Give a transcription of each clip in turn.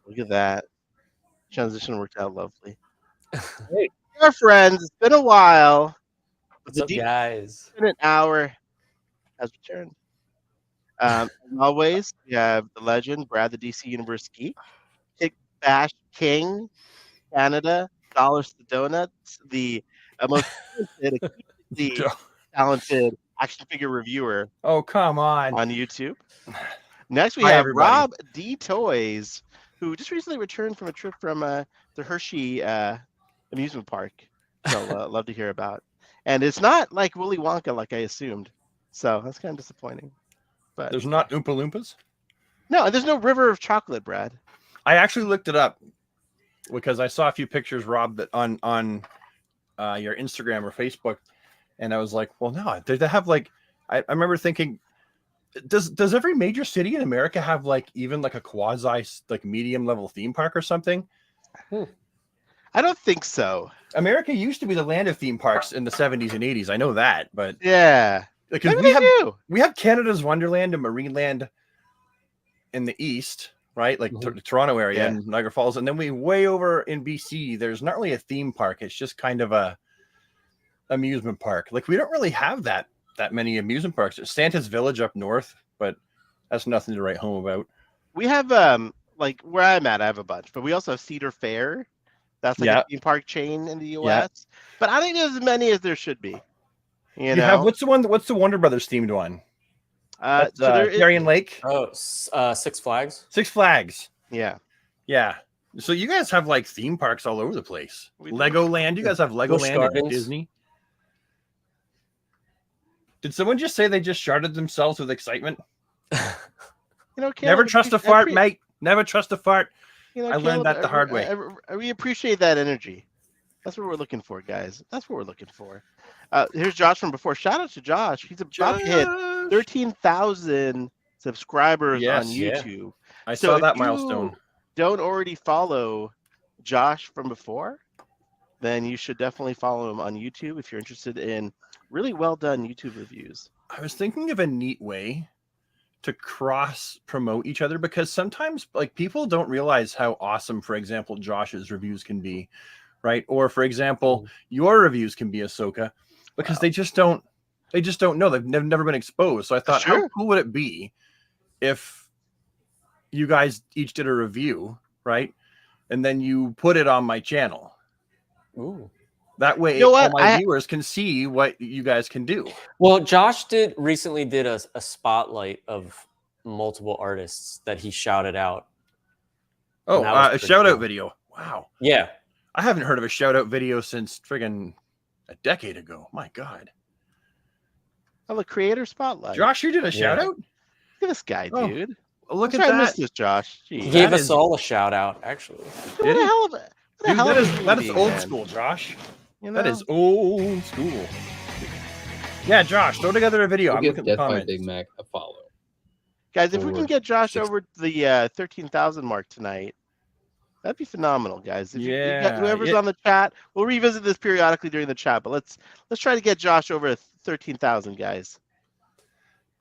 Look at that. Transition worked out lovely. Hey, our friends, it's been a while, but What's the up, deep guys? minute hour has returned. As always, we have the legend, Brad the DC Universe Geek, Kick Bash King, Canada, Dollars to Donuts, the most talented, acutely talented action figure reviewer Oh, come on. on YouTube. Next, we Hi, have everybody. Rob D Toys, who just recently returned from a trip from the Hershey amusement park. So love to hear about. And it's not like Willy Wonka, like I assumed. So that's kind of disappointing. But There's not Oompa Loompas? no, there's no river of chocolate, Brad. I actually looked it up because I saw a few pictures, Rob, that on your Instagram or Facebook, and I was like, well, no, they have like, I remember thinking, does every major city in America have like even like a quasi like medium level theme park or something? I don't think so. America used to be the land of theme parks in the 70s and 80s. I know that, but Yeah, because we have Canada's Wonderland and Marineland in the east, right? Like the Toronto area and Niagara Falls, and then we way over in BC. There's not really a theme park; it's just kind of a amusement park. Like we don't really have that many amusement parks. There's Santa's Village up north, but that's nothing to write home about. We have like where I'm at, I have a bunch, but we also have Cedar Fair. That's like a theme park chain in the U.S. But I think there's as many as there should be. You know, what's the Wonder Brothers themed one? So there is Darien Lake. Oh, Six Flags. Six Flags. Yeah. So you guys have like theme parks all over the place. Legoland. You guys have Legoland at Disney. Did someone just say they just sharded themselves with excitement? Never trust a fart, mate. Never trust a fart. I learned that the hard way. We appreciate that energy. That's what we're looking for, guys. That's what we're looking for. Here's Josh from before. Shout out to Josh. He's about to hit 13,000 subscribers on YouTube. I saw that milestone. Don't already follow Josh from before, then you should definitely follow him on YouTube if you're interested in really well done YouTube reviews. I was thinking of a neat way to cross promote each other, because sometimes like people don't realize how awesome, for example, Josh's reviews can be, right? Or for example, your reviews can be Ahsoka, because they just don't know. They've never been exposed. So I thought, how cool would it be if you guys each did a review, right? And then you put it on my channel. Ooh. That way, all my viewers can see what you guys can do. Well, Josh recently did a spotlight of multiple artists that he shouted out. Oh, a shout out video. Wow. Yeah. I haven't heard of a shout out video since friggin' a decade ago. My God. Oh, the creator spotlight. Josh, you did a shout out? Look at this guy, dude. Look at that. I missed this, Josh. Jeez. He gave us all a shout out, actually. What the hell of a... That is old school, Josh. That is old school. Yeah, Josh, throw together a video. We'll I'm give looking at the Death by comments. Big Mac a follow. Guys, if we can get Josh over the 13,000 mark tonight, that'd be phenomenal, guys. If you got whoever's on the chat, we'll revisit this periodically during the chat, but let's try to get Josh over 13,000, guys.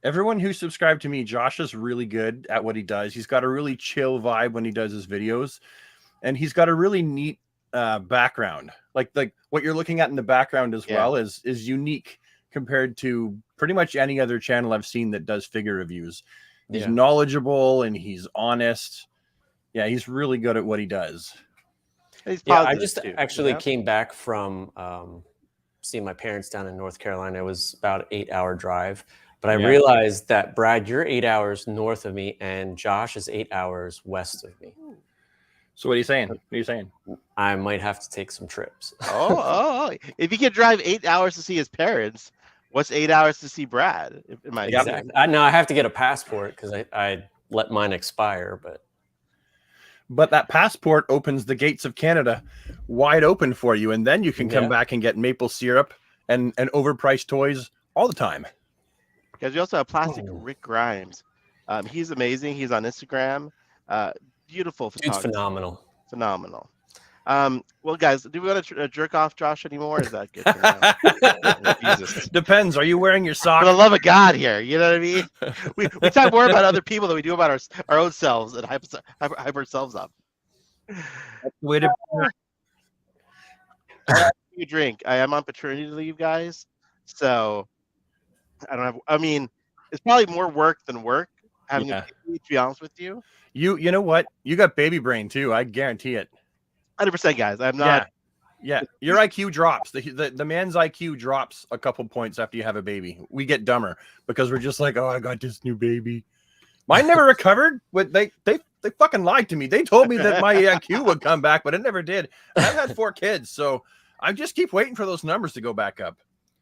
Everyone who subscribed to me, Josh is really good at what he does. He's got a really chill vibe when he does his videos, and he's got a really neat background. Like what you're looking at in the background as well is unique compared to pretty much any other channel I've seen that does figure reviews. He's knowledgeable and he's honest. Yeah, he's really good at what he does. I just actually came back from seeing my parents down in North Carolina. It was about an 8-hour drive. But I realized that, Brad, you're 8 hours north of me and Josh is 8 hours west of me. So what are you saying? What are you saying? I might have to take some trips. If he could drive 8 hours to see his parents, what's 8 hours to see Brad? Exactly. I have to get a passport because I let mine expire. But that passport opens the gates of Canada wide open for you, and then you can come back and get maple syrup and overpriced toys all the time. Because we also have Plastic Rick Grimes. He's amazing. He's on Instagram. Beautiful photography. Dude's phenomenal. Well, guys, do we want to jerk off Josh anymore? Or is that good? Jesus. Depends. Are you wearing your sock? For the love of God here. You know what I mean? We talk more about other people than we do about our own selves and hype ourselves up. That's the way to you drink. I am on paternity leave, guys. So I don't have. I mean, it's probably more work than work having a baby. To be honest with you, you know what? You got baby brain too. I guarantee it. 100%, guys. I'm not. Yeah. Your IQ drops. The man's IQ drops a couple points after you have a baby. We get dumber because we're just like, oh, I got this new baby. Mine never recovered. But they fucking lied to me. They told me that my IQ would come back, but it never did. And I've had 4 kids, so I just keep waiting for those numbers to go back up.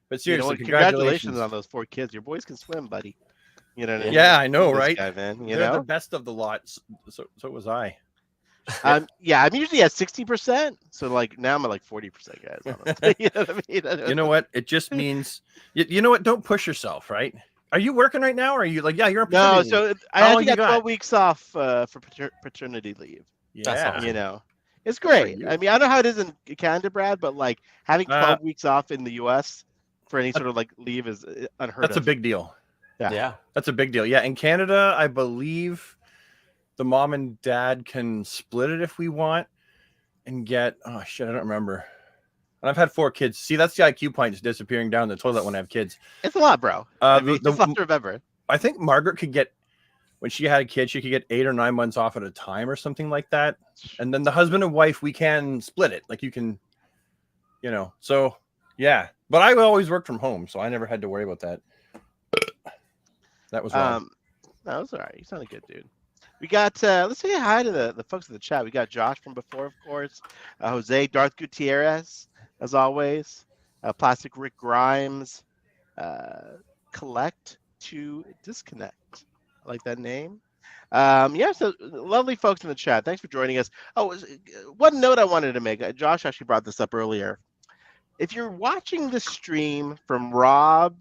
But seriously, congratulations on those 4 kids. Your boys can swim, buddy. You know what I mean? Yeah, I know, right? Guy, man. They're the best of the lot. So was I. Yeah, I'm usually at 60%. So like now I'm at like 40%, guys. You know what I mean? You know what? It just means you know what? Don't push yourself, right? Are you working right now? Or are you like, yeah, you're no? So I actually got 12 weeks off for paternity leave. Yeah, that's awesome. You know, it's great. I mean, I don't know how it is in Canada, Brad, but like having 12 weeks off in the U.S. for any sort of like leave is unheard of. That's a big deal. Yeah, that's a big deal. Yeah, in Canada, I believe the mom and dad can split it if we want and get, oh shit, I don't remember. And I've had 4 kids. See, that's the IQ points disappearing down the toilet when I have kids. It's a lot, bro. It's a lot to remember. I think Margaret could get, when she had a kid, she could get 8 or 9 months off at a time or something like that. And then the husband and wife, we can split it. Like you can, you know, so yeah. But I always worked from home, so I never had to worry about that. That was wrong. No, it's all right. You sound a good dude. We got, let's say hi to the folks in the chat. We got Josh from before, of course. Jose, Darth Gutierrez, as always. Plastic Rick Grimes. Collect to Disconnect. I like that name. Yeah, so lovely folks in the chat. Thanks for joining us. Oh, one note I wanted to make. Josh actually brought this up earlier. If you're watching the stream from Rob's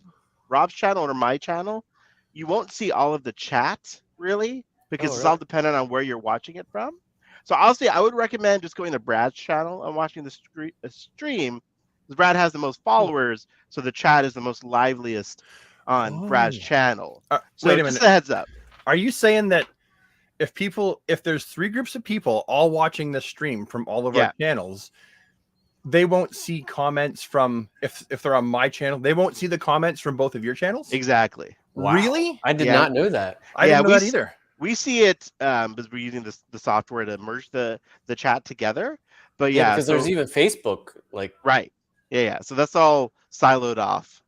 channel or my channel, you won't see all of the chat, really, because it's all dependent on where you're watching it from. So honestly, I would recommend just going to Brad's channel and watching the stream. Brad has the most followers, so the chat is the most liveliest on Brad's channel. So wait a minute. Just a heads up. Are you saying that if there's 3 groups of people all watching this stream from all of our channels, they won't see comments from, if they're on my channel, they won't see the comments from both of your channels? Exactly. Wow. Really? I did not know that. I didn't know that either. We see it because we're using the software to merge the chat together. But because there's even Facebook, like right. Yeah. So that's all siloed off.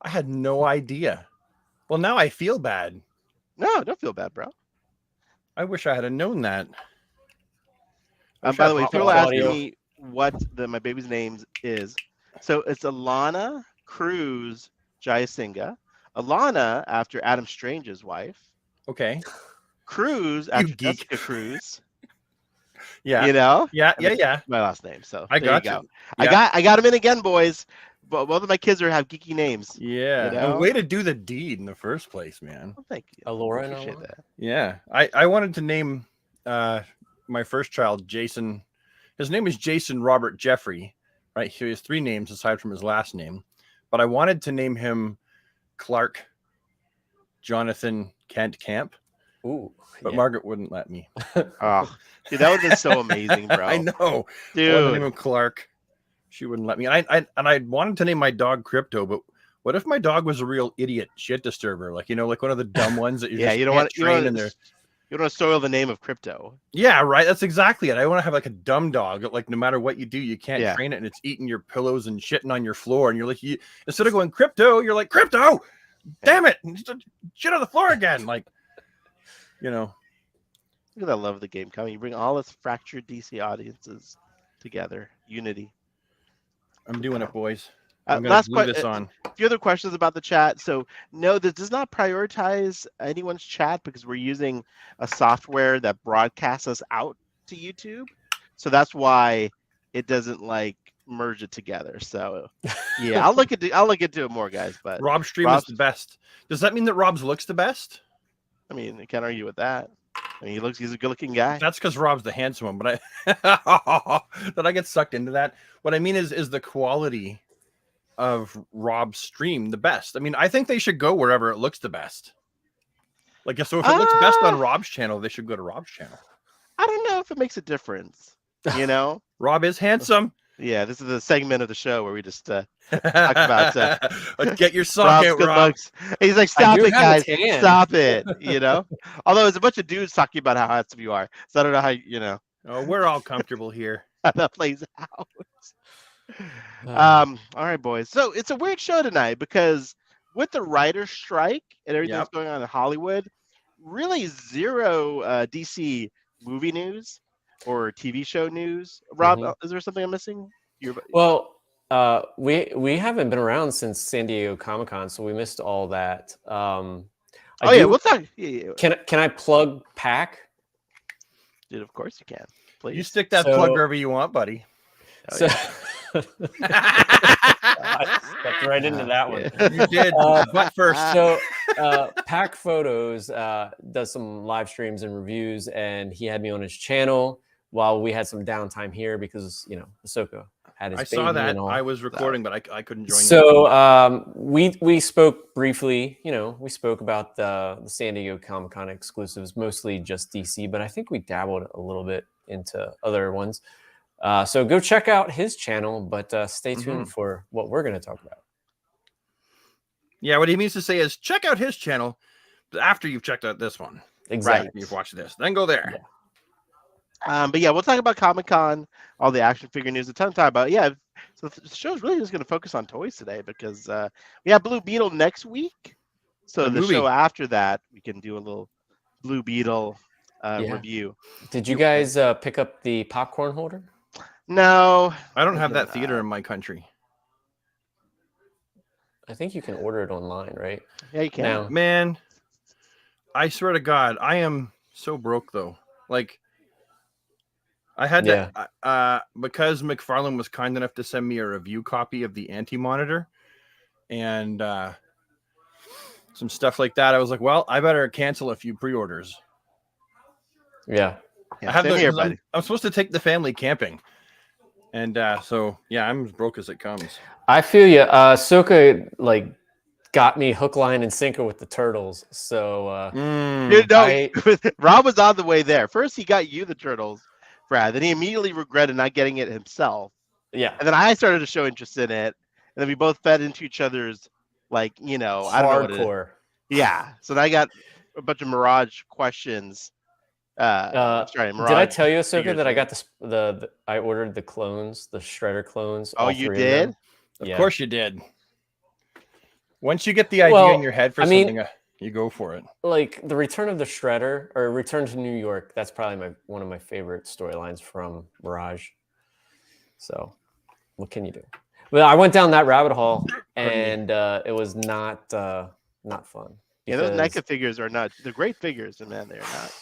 I had no idea. Well, now I feel bad. No, don't feel bad, bro. I wish I had known that. By the way, people asking me what my baby's name is. So it's Alana Cruz Jayasinga. Alana after Adam Strange's wife. Okay. Cruz after Jessica Cruz. Yeah. You know? Yeah. My last name. So I got you. Yeah. I got them in again, boys. But both of my kids have geeky names. Yeah. You know? A way to do the deed in the first place, man. Well, thank you. Alora, appreciate that. Yeah. I wanted to name my first child Jason. His name is Jason Robert Jeffrey, right? He has 3 names aside from his last name. But I wanted to name him Clark Jonathan Kent Camp. Ooh. But Margaret wouldn't let me. Oh, dude, that would have been so amazing, bro. I know. Dude. I wanted to name him Clark. She wouldn't let me. And I wanted to name my dog Crypto, but what if my dog was a real idiot shit disturber? Like, you know, like one of the dumb ones that you you don't want to soil the name of Crypto. Yeah, right. That's exactly it. I want to have like a dumb dog. Like no matter what you do, you can't train it, and it's eating your pillows and shitting on your floor. And you're like, instead of going Crypto, you're like Crypto. Damn it! Shit on the floor again. Like, you know. Look at that love of the game coming. You bring all its fractured DC audiences together. Unity. I'm doing it, boys. I'm going to glue this on. A few other questions about the chat. So, no, this does not prioritize anyone's chat because we're using a software that broadcasts us out to YouTube. So that's why it doesn't like merge it together. So, yeah, I'll look into it more, guys. But Rob's stream is the best. Does that mean that Rob's looks the best? I mean, you can't argue with that. I mean, he's a good-looking guy. That's because Rob's the handsome one, but that I get sucked into that. What I mean is the quality of Rob's stream the best. I mean, I think they should go wherever it looks the best. Like, so if it looks best on Rob's channel, they should go to Rob's channel. I don't know if it makes a difference. You know, Rob is handsome. Yeah, this is a segment of the show where we just talk about get your sock Rob's out, good Rob. looks. He's like, stop it, guys, stop it. You know, although there's a bunch of dudes talking about how handsome you are, so I don't know how you know. Oh, we're all comfortable here. How that plays out. All right, boys. So it's a weird show tonight because with the writer's strike and everything that's going on in Hollywood, really zero DC movie news or TV show news. Rob, is there something I'm missing? Well, we haven't been around since San Diego Comic-Con, so we missed all that. We'll talk. Yeah. Can I plug PAC? Dude, of course you can. Please. You stick that plug wherever you want, buddy. Stepped right into that one. You did, but first. So PAC Photos does some live streams and reviews, and he had me on his channel while we had some downtime here because, you know, Ahsoka had his baby. I saw that. And all. I was recording, but I couldn't join. So we spoke briefly. You know, we spoke about the San Diego Comic-Con exclusives, mostly just DC, but I think we dabbled a little bit into other ones. So go check out his channel, but stay tuned for what we're going to talk about. Yeah, what he means to say is check out his channel after you've checked out this one. Exactly. Right. You've watched this, then go there. Yeah. But yeah, we'll talk about Comic-Con, all the action figure news, a ton to talk about. Yeah, so the show's really just going to focus on toys today because we have Blue Beetle next week. So the show after that, we can do a little Blue Beetle review. Did you guys pick up the popcorn holder? No. I don't have that theater in my country. I think you can order it online, right? Yeah, you can. Now. Man, I swear to God, I am so broke though. Like, I had to, because McFarlane was kind enough to send me a review copy of the Anti-Monitor and some stuff like that. I was like, well, I better cancel a few pre-orders. Yeah. I have I'm supposed to take the family camping. And so, yeah, I'm as broke as it comes. I feel you. Ahsoka, like, got me hook, line, and sinker with the turtles. So, Rob was on the way there. First, he got you the turtles, Brad. Then he immediately regretted not getting it himself. Yeah. And then I started to show interest in it. And then we both fed into each other's, like, you know, hardcore. I don't know what yeah. So then I got a bunch of Mirage questions. Mirage did I tell you, Ahsoka, that I got I ordered the clones, the Shredder clones? Oh, you did? Of course you did. Once you get the idea in your head for something, you go for it. Like the Return of the Shredder or Return to New York, that's probably one of my favorite storylines from Mirage. So what can you do? Well, I went down that rabbit hole and it was not fun. Yeah, those NECA figures they're great figures, and man, they're not.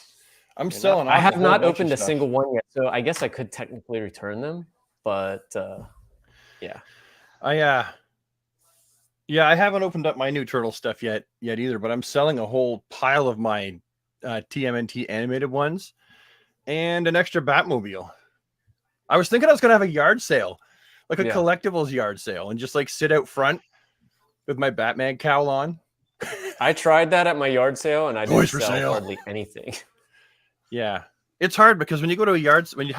I'm selling. I have not opened a single one yet, so I guess I could technically return them, but yeah. I haven't opened up my new turtle stuff yet either, but I'm selling a whole pile of my TMNT animated ones and an extra Batmobile. I was thinking I was going to have a yard sale, like a collectibles yard sale, and just like sit out front with my Batman cowl on. I tried that at my yard sale and I didn't sell hardly anything. Yeah. It's hard because when you have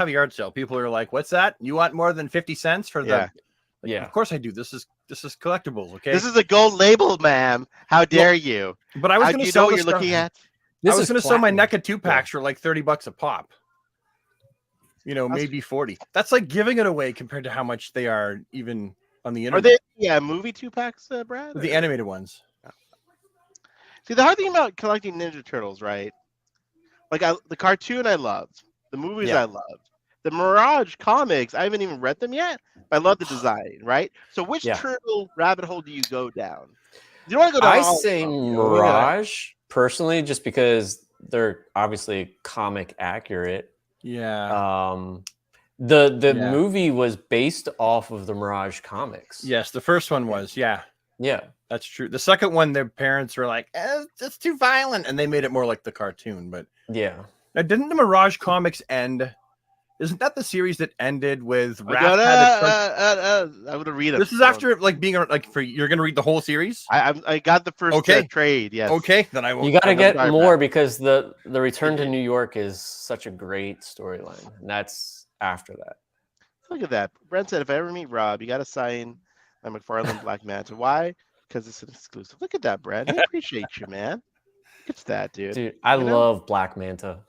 a yard sale, people are like, what's that? You want more than 50 cents for the Yeah, of course I do. This is collectibles, okay? This is a gold label, ma'am. How dare you? But I was going to sell what you're looking at. I was going to sell my NECA 2-packs for like $30 a pop. You know, maybe 40. That's like giving it away compared to how much they are even on the internet. Are they movie 2-packs, Brad? The animated ones. See, the hard thing about collecting Ninja Turtles, right? Like the cartoon I loved, the movies I loved. The Mirage comics, I haven't even read them yet, but I love the design, right? So which turtle rabbit hole do you go down? You don't want to go down. I say Mirage personally, just because they're obviously comic accurate. Yeah. The movie was based off of the Mirage comics. Yes, the first one was. Yeah. Yeah. That's true. The second one, their parents were like, it's too violent, and they made it more like the cartoon. But yeah. now, didn't the Mirage comics end Isn't that the series that ended with I'm gonna read it. This is after like being like you're gonna read the whole series. I got the first trade. Yes. Okay, then I will. You got to get more because the Return to New York is such a great storyline, and that's after that. Look at that. Brent said, if I ever meet Rob, you got to sign my McFarlane Black Manta. Why? Because it's an exclusive. Look at that, Brent. I appreciate you, man. Look at that, dude. Dude, I love Black Manta.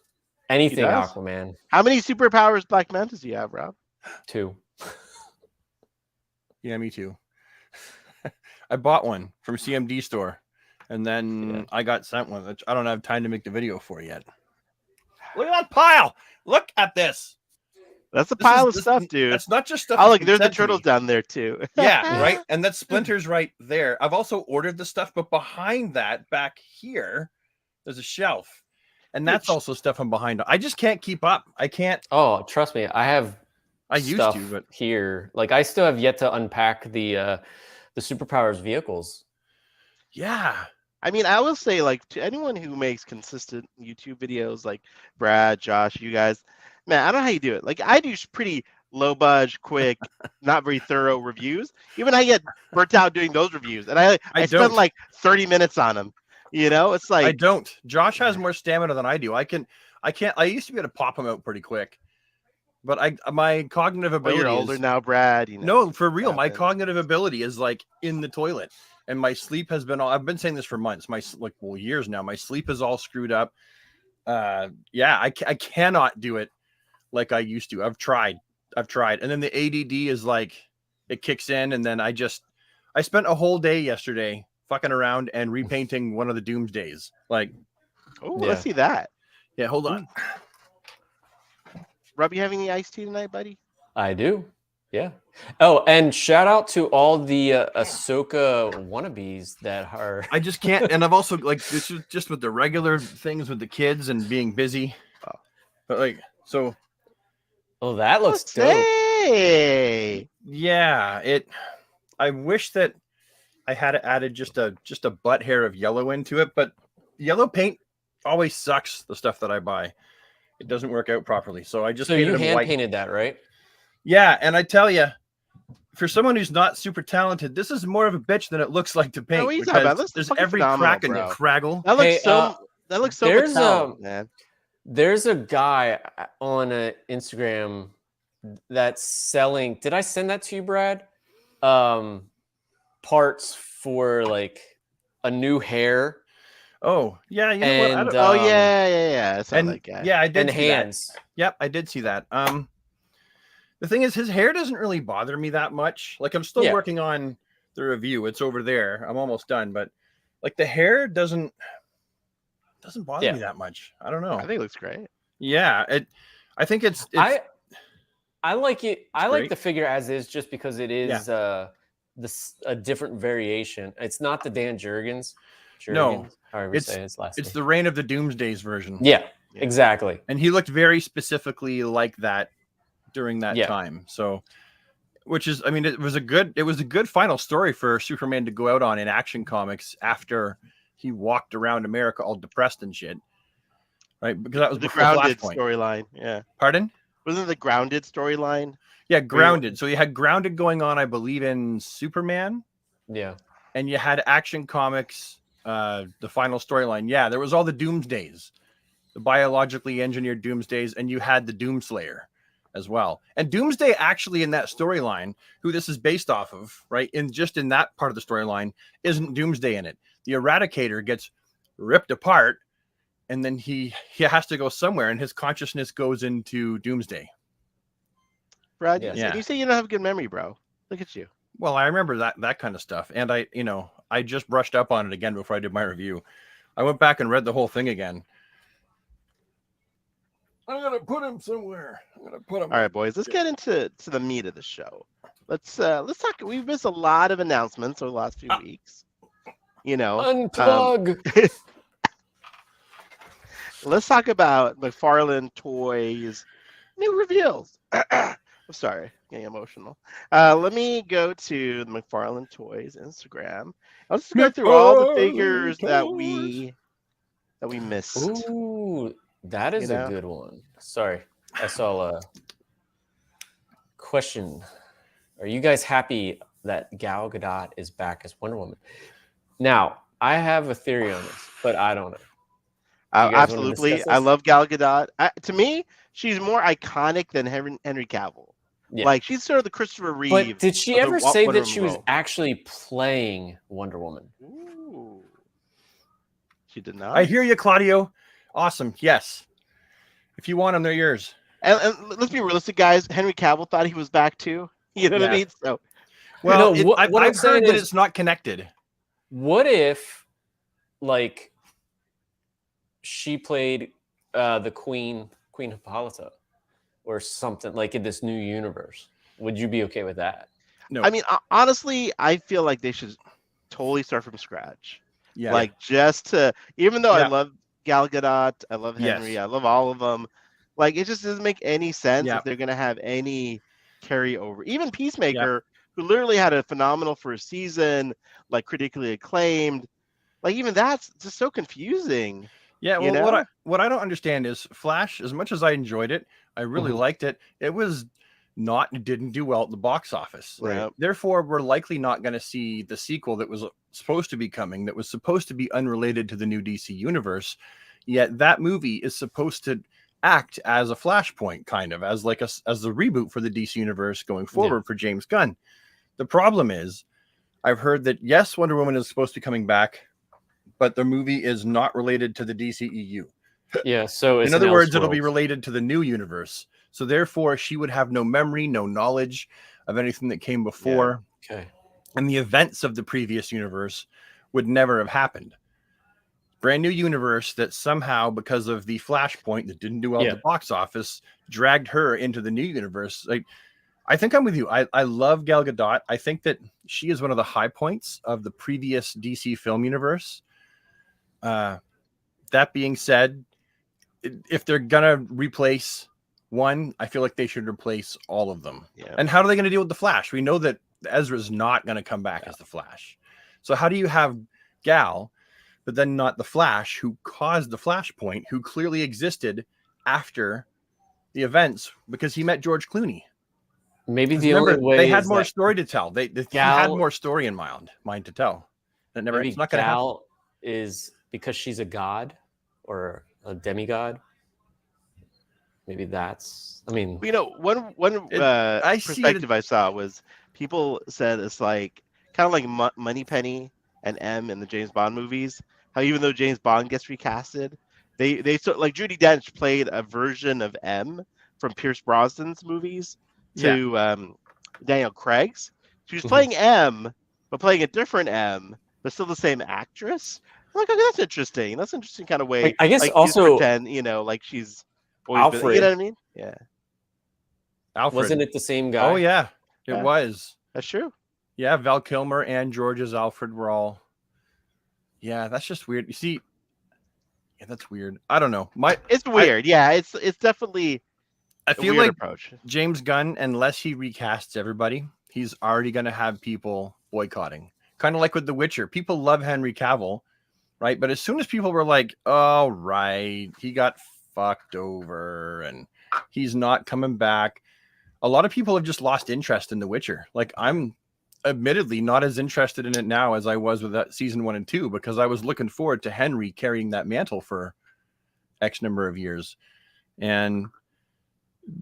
Anything Aquaman. How many superpowers Black Mantas do you have, Rob? 2. Yeah, me too. I bought one from CMD store, and then I got sent one, which I don't have time to make the video for yet. Look at that pile. Look at this. That's a pile of stuff, dude. That's not just stuff. Oh, look, there's the turtles down there, too. Yeah, right? And that Splinter's right there. I've also ordered the stuff, but behind that, back here, there's a shelf. And that's also stuff I'm behind. I just can't keep up. I can't. Oh, trust me. I used to, but here, like I still have yet to unpack the superpowers vehicles. Yeah. I mean, I will say, like, to anyone who makes consistent YouTube videos, like Brad, Josh, you guys, man, I don't know how you do it. Like, I do pretty low budge, quick, not very thorough reviews. Even I get burnt out doing those reviews, and I spend like 30 minutes on them. You know, it's like I don't. Josh has more stamina than I do. I can't. I used to be able to pop him out pretty quick, but my cognitive ability. You're older now, Brad. You know, no, for real. My cognitive ability is like in the toilet, and my sleep has been. I've been saying this for months. Years now. My sleep is all screwed up. Yeah, I cannot do it like I used to. I've tried, and then the ADD is like it kicks in, and then I spent a whole day yesterday fucking around and repainting one of the Doomsdays. Like, let's see that. Yeah, hold on. Rob, you having any iced tea tonight, buddy? I do. Yeah. Oh, and shout out to all the Ahsoka wannabes that are. I just can't. And I've also like this is just with the regular things with the kids and being busy. But like so. Oh, that looks dope. Hey. Yeah. I wish that I had added just a butt hair of yellow into it, but yellow paint always sucks. The stuff that I buy, it doesn't work out properly. So I just you hand painted that, right? Yeah, and I tell you, for someone who's not super talented, this is more of a bitch than it looks like to paint. Because there's every crack in the craggle. That looks so much talent, man. There's a guy on Instagram that's selling. Did I send that to you, Brad? Parts for like a new hair. Oh yeah, you know and, what? Yeah. I saw that guy. Yeah, I did. And see hands. That. Yep, I did see that. The thing is, his hair doesn't really bother me that much. Like I'm still working on the review. It's over there. I'm almost done, but like the hair doesn't bother me that much. I don't know. I think it looks great. Yeah, I think it's I like it. I like the figure as is, just because it is a different variation. It's not the Dan Jurgens. No, it's the Reign of the Doomsdays version. Yeah, exactly. And he looked very specifically like that during that time. So, which is, I mean, it was a good final story for Superman to go out on in Action Comics after he walked around America all depressed and shit. Right, because that was the Grounded storyline. Yeah. Pardon? Wasn't it the Grounded storyline? Yeah, Grounded. So you had Grounded going on, I believe, in Superman. Yeah. And you had Action Comics, the final storyline. Yeah, there was all the Doomsdays, the biologically engineered Doomsdays, and you had the Doomslayer as well. And Doomsday actually in that storyline, who this is based off of, right? In that part of the storyline, isn't Doomsday in it. The Eradicator gets ripped apart, and then he has to go somewhere, and his consciousness goes into Doomsday. Brad, you say you don't have a good memory, bro. Look at you. Well, I remember that kind of stuff, and I just brushed up on it again before I did my review. I went back and read the whole thing again. I'm gonna put him somewhere. All right, boys. Let's get into the meat of the show. Let's talk. We've missed a lot of announcements over the last few weeks. Unplug. Let's talk about McFarlane Toys new reveals. I'm sorry, getting emotional. Let me go to the McFarlane Toys Instagram. I'll just go through all the figures that we missed. Ooh, that is a good one. Sorry, I saw question: are you guys happy that Gal Gadot is back as Wonder Woman? Now, I have a theory on this, but I don't know. Absolutely, I love Gal Gadot. To me, she's more iconic than Henry Cavill. Yeah. Like, she's sort of the Christopher Reeve. But did she ever say that she was actually playing Wonder Woman? Ooh. She did not. I hear you, Claudio. Awesome. Yes. If you want them, they're yours. And let's be realistic, guys. Henry Cavill thought he was back too. You know what I mean? So, well, I've heard that it's not connected. What if, like, she played the Queen Hippolyta, or something like in this new universe? Would you be okay with that? No. I mean, honestly, I feel like they should totally start from scratch. Yeah. Like, just to, even though I love Gal Gadot, I love Henry, I love all of them. Like, it just doesn't make any sense if they're going to have any carryover. Even Peacemaker, who literally had a phenomenal first season, like critically acclaimed, like even that's just so confusing. Yeah, well, what I don't understand is Flash, as much as I enjoyed it, I really liked it. It didn't do well at the box office. Right. Therefore, we're likely not going to see the sequel that was supposed to be coming, that was supposed to be unrelated to the new DC universe. Yet that movie is supposed to act as a flashpoint, kind of as the reboot for the DC universe going forward for James Gunn. The problem is, I've heard that yes, Wonder Woman is supposed to be coming back, but the movie is not related to the DCEU. Yeah, so in other words, it'll be related to the new universe. So therefore, she would have no memory, no knowledge of anything that came before. Yeah. Okay. And the events of the previous universe would never have happened. Brand new universe that somehow, because of the Flashpoint that didn't do well at the box office, dragged her into the new universe. Like, I think I'm with you. I love Gal Gadot. I think that she is one of the high points of the previous DC film universe. That being said, if they're gonna replace one, I feel like they should replace all of them. Yeah. And how are they going to deal with the Flash? We know that Ezra's not going to come back as the Flash. So how do you have Gal, but then not the Flash, who caused the Flashpoint, who clearly existed after the events because he met George Clooney? Maybe the only way they had more story to tell. They had more story in mind to tell. That never. It's not going to happen. Gal is because she's a god or a demigod. Maybe that's. I mean, one perspective I saw was people said it's like kind of like Moneypenny and M in the James Bond movies. How even though James Bond gets recasted, they sort like Judi Dench played a version of M from Pierce Brosnan's movies to Daniel Craig's. She was playing M, but playing a different M, but still the same actress. I'm like, okay, that's interesting. That's an interesting kind of way. I guess like, also pretend, like she's Alfred. Been, you know what I mean? Yeah. Alfred. Wasn't it the same guy? Oh yeah, it was. That's true. Yeah, Val Kilmer and George's Alfred were all. Yeah, that's just weird. You see, yeah, that's weird. I don't know. It's weird. It's definitely. I feel like approach. James Gunn, unless he recasts everybody, he's already going to have people boycotting. Kind of like with The Witcher. People love Henry Cavill, right? But as soon as people were like, "Oh, right, he got fucked over and he's not coming back," a lot of people have just lost interest in The Witcher. Like, I'm admittedly not as interested in it now as I was with that season 1 and 2, because I was looking forward to Henry carrying that mantle for X number of years. And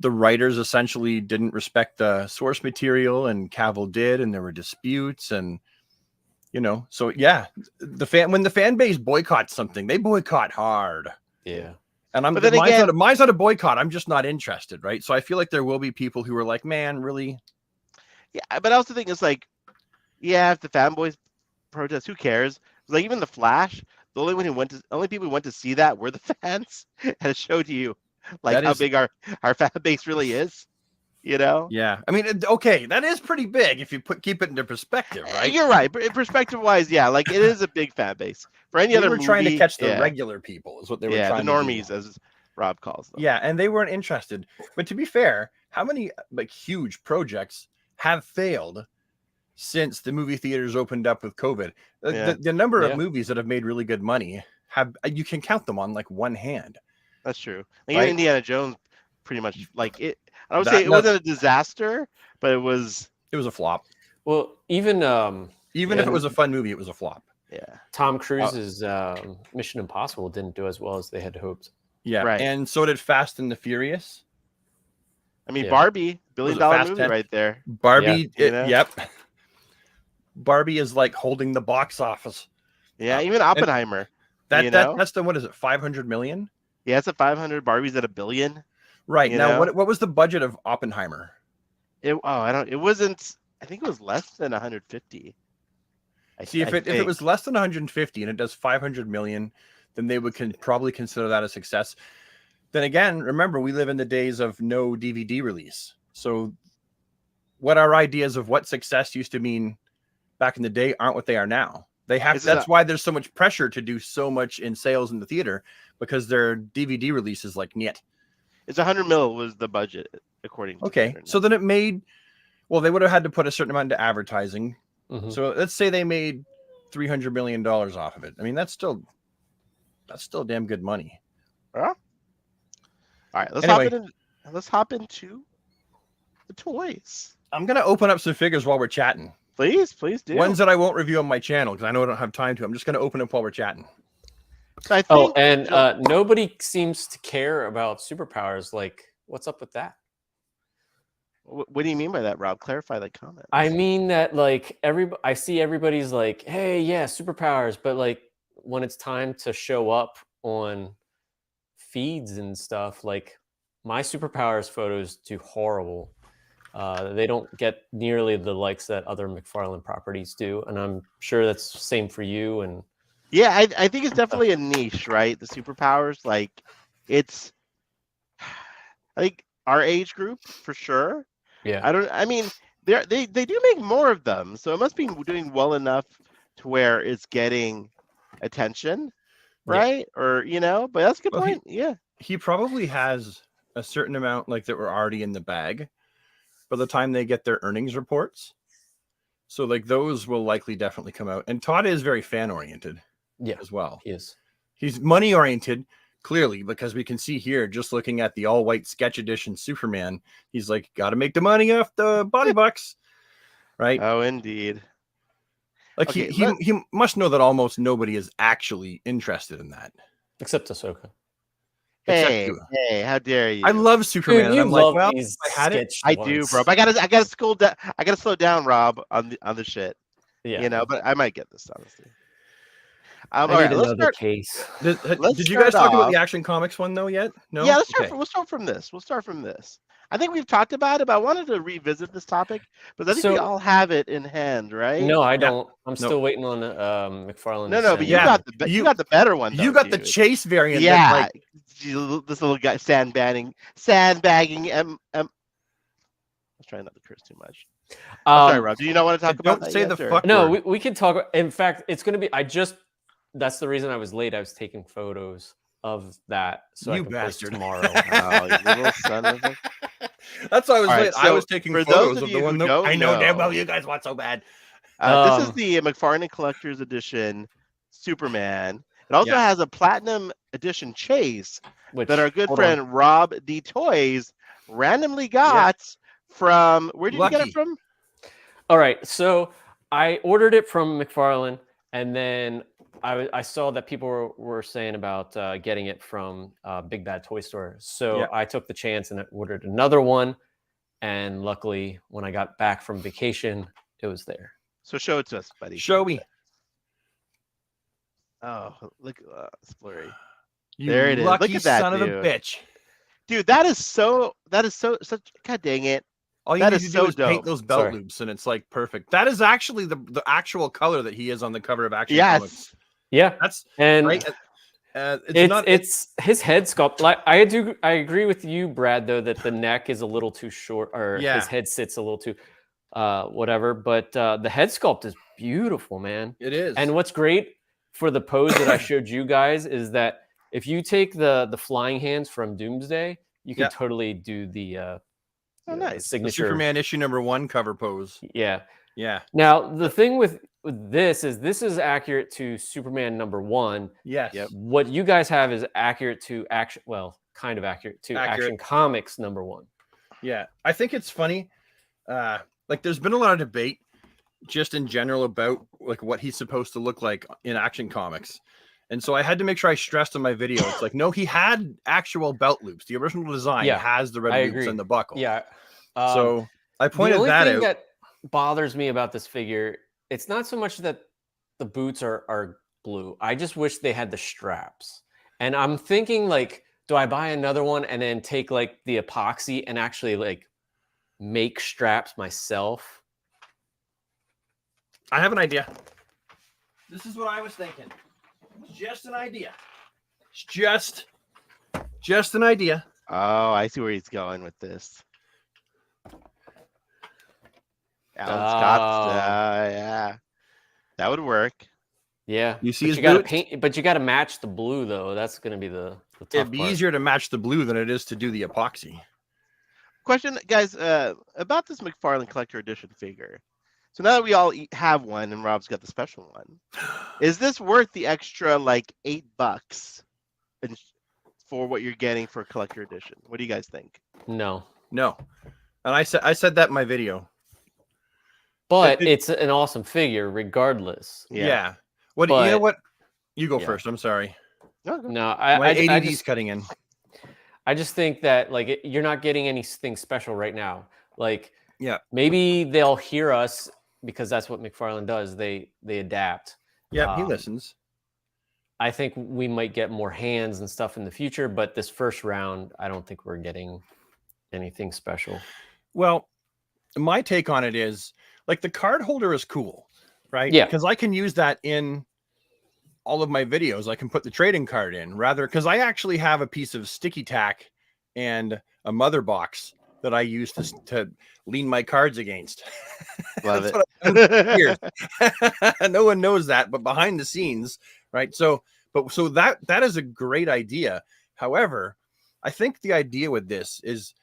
the writers essentially didn't respect the source material, and Cavill did, and there were disputes, and so yeah, when the fan base boycotts something, they boycott hard. Yeah. And mine's not a boycott. I'm just not interested, right? So I feel like there will be people who are like, man, really? Yeah, but I also think it's like, if the fanboys protest, who cares? Like, even the Flash, the only people who went to see that were the fans, and it showed you like how big our fan base really is. Yeah, I mean, okay, that is pretty big if you keep it into perspective, right? You're right. Perspective wise, like it is a big fan base. For any other movie, trying to catch the regular people is what they were trying the normies, as Rob calls them. Yeah, and they weren't interested. But to be fair, how many huge projects have failed since the movie theaters opened up with COVID? The number of movies that have made really good money you can count them on like one hand. That's true. Like, right? Indiana Jones, pretty much like it. I would say it wasn't a disaster, but it was a flop. Well, even if it was a fun movie, it was a flop. Yeah. Tom Cruise's Mission Impossible didn't do as well as they had hoped. Yeah, right. And so did Fast and the Furious. I mean, Barbie, $1 billion movie right there. Barbie, yep. Barbie is like holding the box office. Yeah, even Oppenheimer. That's the, what is it, 500 million? Yeah, it's at 500. Barbie's at $1 billion. Right. Now, what was the budget of Oppenheimer? It wasn't, I think it was less than 150. If it was less than 150 and it does 500 million, then they would probably consider that a success. Then again, remember, we live in the days of no DVD release. So what our ideas of what success used to mean back in the day aren't what they are now. That's why there's so much pressure to do so much in sales in the theater, because their DVD releases like niet. It's 100 mil was the budget, according to Okay. So then it made, well, they would have had to put a certain amount into advertising. Mm-hmm. So let's say they made $300 million off of it. I mean, that's still damn good money. All right, let's hop into the toys. I'm gonna open up some figures while we're chatting. Please do. Ones that I won't review on my channel because I know I don't have time to. I'm just gonna open up while we're chatting. Nobody seems to care about superpowers. Like, what's up with that? What do you mean by that, Rob? Clarify that comment. I mean that, like, I see everybody's like, hey, yeah, superpowers, but like when it's time to show up on feeds and stuff, like my superpowers photos do horrible. They don't get nearly the likes that other McFarlane properties do, and I'm sure that's the same for you. And yeah, I think it's definitely a niche, right? The superpowers, like, it's, I think our age group for sure. Yeah, I mean, they do make more of them, so it must be doing well enough to where it's getting attention, right? Yeah. Or but that's a good point. He probably has a certain amount like that were already in the bag by the time they get their earnings reports. So like those will likely definitely come out. And Todd is very fan oriented, as well. He is. He's money oriented. Clearly, because we can see here, just looking at the all-white sketch edition Superman, he's like, got to make the money off the body bucks, right? Oh, indeed. Like he must know that almost nobody is actually interested in that, except Ahsoka. Hey, how dare you? I love Superman. Dude, I'm like, well, I had it. I do, bro. But I gotta slow down, Rob, on the shit. Yeah, but I might get this, honestly. All right, another case. Did you guys talk about the Action Comics one though yet? No. Yeah, we'll start from this. I think we've talked about it, but I wanted to revisit this topic, but I think we all have it in hand, right? No, I don't. I'm still waiting on McFarlane. No, but you got the better one. You got the Chase variant. Yeah, this little guy sandbagging. I was trying not to curse too much. Sorry, Rob. Do you not want to talk about that? Say the fuck. No, we can talk. In fact, it's going to be. That's the reason I was late. I was taking photos of that, so I can post tomorrow. Oh, you little son of a... That's why I was late. So I was taking photos of the one that I know damn well you guys want so bad. This is the McFarlane Collector's Edition Superman. It also has a Platinum Edition Chase that our good friend Rob D. Toys randomly got from. Where did you get it from? All right, so I ordered it from McFarlane, and then I saw that people were saying about getting it from Big Bad Toy Store. So I took the chance and I ordered another one. And luckily, when I got back from vacation, it was there. So show it to us, buddy. Show me. Oh, look, it's blurry. There it is. Look at that, son of a bitch. Dude, that is such. God dang it. All you need to do is paint those belt loops, and it's like perfect. That is actually the actual color that he is on the cover of Action Comics. Yeah, right. It's his head sculpt. Like I agree with you, Brad, though, that the neck is a little too short, or his head sits a little too whatever. But the head sculpt is beautiful, man. It is. And what's great for the pose that I showed you guys is that if you take the flying hands from Doomsday, you can totally do the signature the Superman issue #1 cover pose. Yeah. Now the thing with this is accurate to Superman #1. Yes. Yep. What you guys have is accurate to kind of accurate to Action Comics #1. Yeah, I think it's funny. Like there's been a lot of debate just in general about like what he's supposed to look like in Action Comics. And so I had to make sure I stressed in my video. It's like, no, he had actual belt loops. The original design has the red loops and the buckle. Yeah. So I pointed that out. The only thing that bothers me about this figure, it's not so much that the boots are blue. I just wish they had the straps. And I'm thinking like, do I buy another one and then take like the epoxy and actually like make straps myself? I have an idea. This is what I was thinking. It's just an idea. It's just an idea. Oh, I see where he's going with this. Alan Scott. Yeah, that would work. Yeah, you see, you got to paint, but you got to match the blue though. That's going to be the tough It'd be part. easier to match the blue than it is to do the epoxy. Question, guys, about this McFarlane Collector Edition figure. So now that we all have one and Rob's got the special one, is this worth the extra like $8 for what you're getting for a Collector Edition? What do you guys think? No. And I said that in my video. But it's an awesome figure regardless. Yeah. You know what? You go first. I'm sorry. No, my ADD's cutting in. I just think that like you're not getting anything special right now. Like, yeah, maybe they'll hear us because that's what McFarlane does. They adapt. Yeah, he listens. I think we might get more hands and stuff in the future, but this first round, I don't think we're getting anything special. Well, my take on it is like the card holder is cool, right? Yeah, because I can use that in all of my videos. I can put the trading card in because I actually have a piece of sticky tack and a mother box that I use to lean my cards against. Love it. No one knows that, but behind the scenes, right? So that is a great idea. However, I think the idea with this is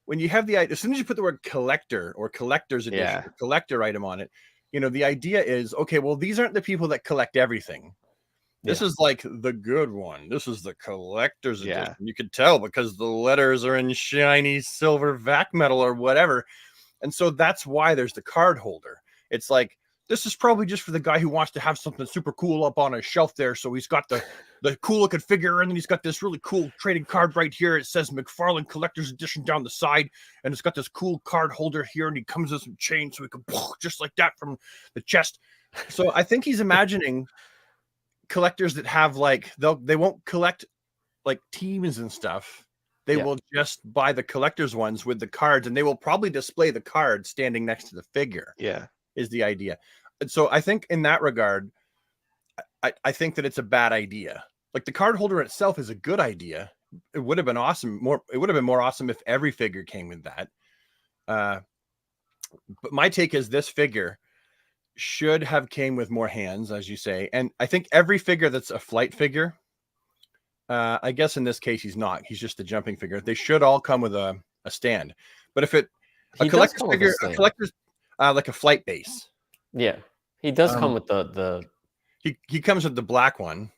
when you have as soon as you put the word collector or collector's edition, or collector item on it, the idea is, okay, well, these aren't the people that collect everything. This is like the good one. This is the collector's edition. You could tell because the letters are in shiny silver vac metal or whatever. And so that's why there's the card holder. It's like, this is probably just for the guy who wants to have something super cool up on a shelf there. So he's got the cool looking figure, and then he's got this really cool trading card right here. It says McFarlane Collector's Edition down the side, and it's got this cool card holder here, and he comes with some chains so he can just like that from the chest. So I think he's imagining collectors that have like they won't collect like teams and stuff. They will just buy the collector's ones with the cards, and they will probably display the card standing next to the figure. Is the idea. And so I think in that regard, I think that it's a bad idea. Like the card holder itself is a good idea. It would have been awesome. It would have been more awesome if every figure came with that. But my take is this figure should have came with more hands, as you say. And I think every figure that's a flight figure, I guess in this case, he's not. He's just a jumping figure. They should all come with a stand. But if a collector's figure, a collector's like a flight base. Yeah, he does come with the. He comes with the black one.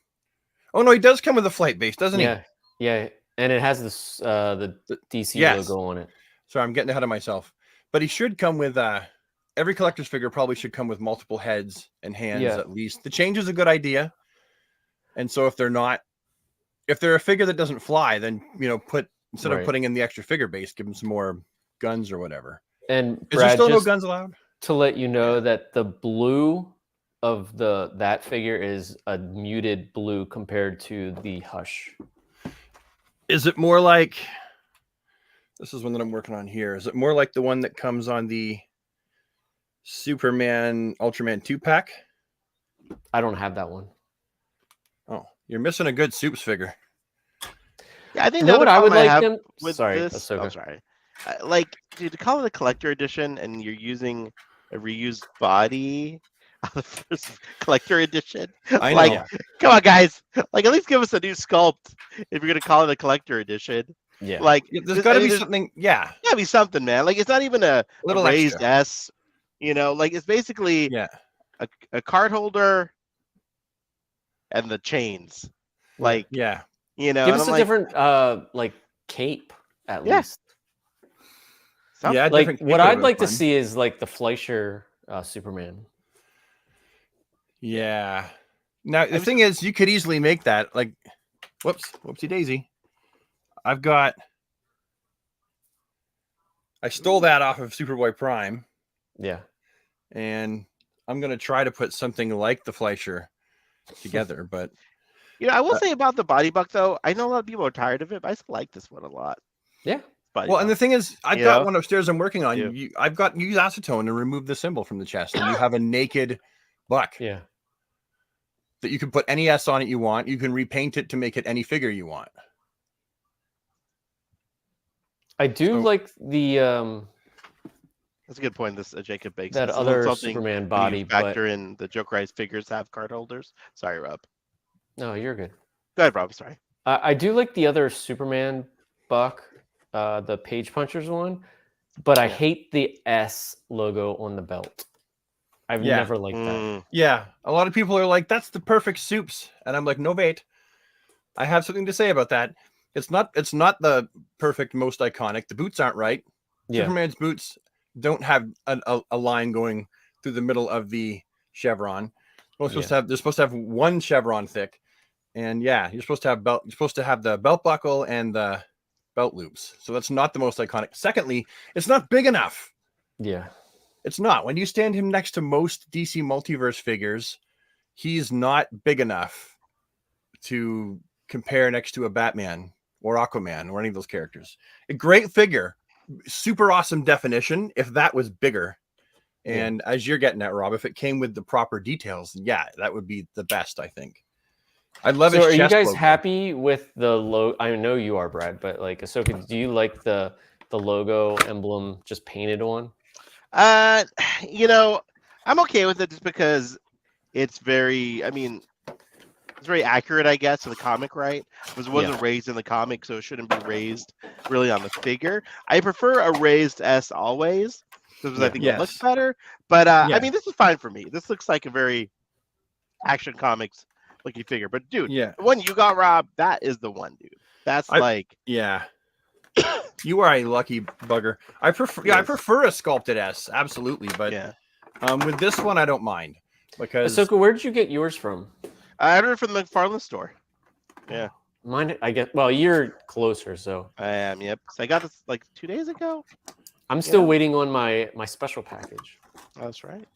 Oh no, he does come with a flight base, doesn't he? Yeah, and it has this the DC logo on it. Sorry, I'm getting ahead of myself. But he should come with every collector's figure probably should come with multiple heads and hands at least. The change is a good idea. And so if they're a figure that doesn't fly, then instead of putting in the extra figure base, give them some more guns or whatever. And is there still no guns allowed? To let you know that the blue of that figure is a muted blue compared to the Hush. Is it more like this is one that I'm working on here? Is it more like the one that comes on the Superman Ultraman 2-pack? I don't have that one. Oh, you're missing a good Soups figure. Yeah, I think what I would like them. Sorry, sorry. Like, dude, to call it a collector edition and you're using a reused body of the first collector edition. I know. Come on, guys. Like, at least give us a new sculpt if you're gonna call it a collector edition. Yeah. Like, there's got to be something. Yeah. Gotta be something, man. Like, it's not even a little raised extra. S. Like it's basically a card holder and the chains. Like, give us a different like cape at least. Yeah, like what I'd like to see is like the Fleischer Superman. Yeah. Now the thing is, you could easily make that like, whoopsie daisy. I stole that off of Superboy Prime. Yeah. And I'm gonna try to put something like the Fleischer together, but I will say about the Body Buck though, I know a lot of people are tired of it, but I still like this one a lot. Yeah. Well, and the thing is, I've got one upstairs I'm working on. Yeah. I've got use acetone to remove the symbol from the chest, and you have a naked buck. Yeah. That you can put any S on it you want. You can repaint it to make it any figure you want. I do like the. That's a good point. This Jacob Bakes. That other Superman body. Factor in the Jokerized figures have card holders. Sorry, Rob. No, you're good. Go ahead, Rob. Sorry. I do like the other Superman buck. The Page Punchers one, but I hate the S logo on the belt. I've never liked that. Yeah, a lot of people are like, "That's the perfect soups," and I'm like, "No, wait, I have something to say about that. It's not the perfect, most iconic. The boots aren't right. Yeah. Superman's boots don't have a line going through the middle of the chevron. They're supposed to have one chevron thick, and you're supposed to have belt. You're supposed to have the belt buckle and the belt loops. So that's not the most iconic. Secondly, it's not big enough. Yeah. It's not. When you stand him next to most DC Multiverse figures, he's not big enough to compare next to a Batman or Aquaman or any of those characters. A great figure, super awesome definition if that was bigger. And as you're getting at, Rob, if it came with the proper details, that would be the best, I think. I love it. So are you guys happy with the logo? I know you are, Brad, but like Ahsoka, do you like the logo emblem just painted on? I'm okay with it just because it's very, it's very accurate, I guess, to the comic, right? It wasn't raised in the comic, so it shouldn't be raised really on the figure. I prefer a raised S always, because I think it looks better. But this is fine for me. This looks like a very Action Comics looking figure. But dude, the one you got, Rob, that is the one, dude. That's you are a lucky bugger. I prefer a sculpted S, absolutely. But with this one, I don't mind because. Ahsoka, where did you get yours from? I ordered it from the McFarlane store. Yeah, mine. I guess. Well, you're closer, so I am. Yep. So I got this like 2 days ago. I'm still waiting on my special package. That's right.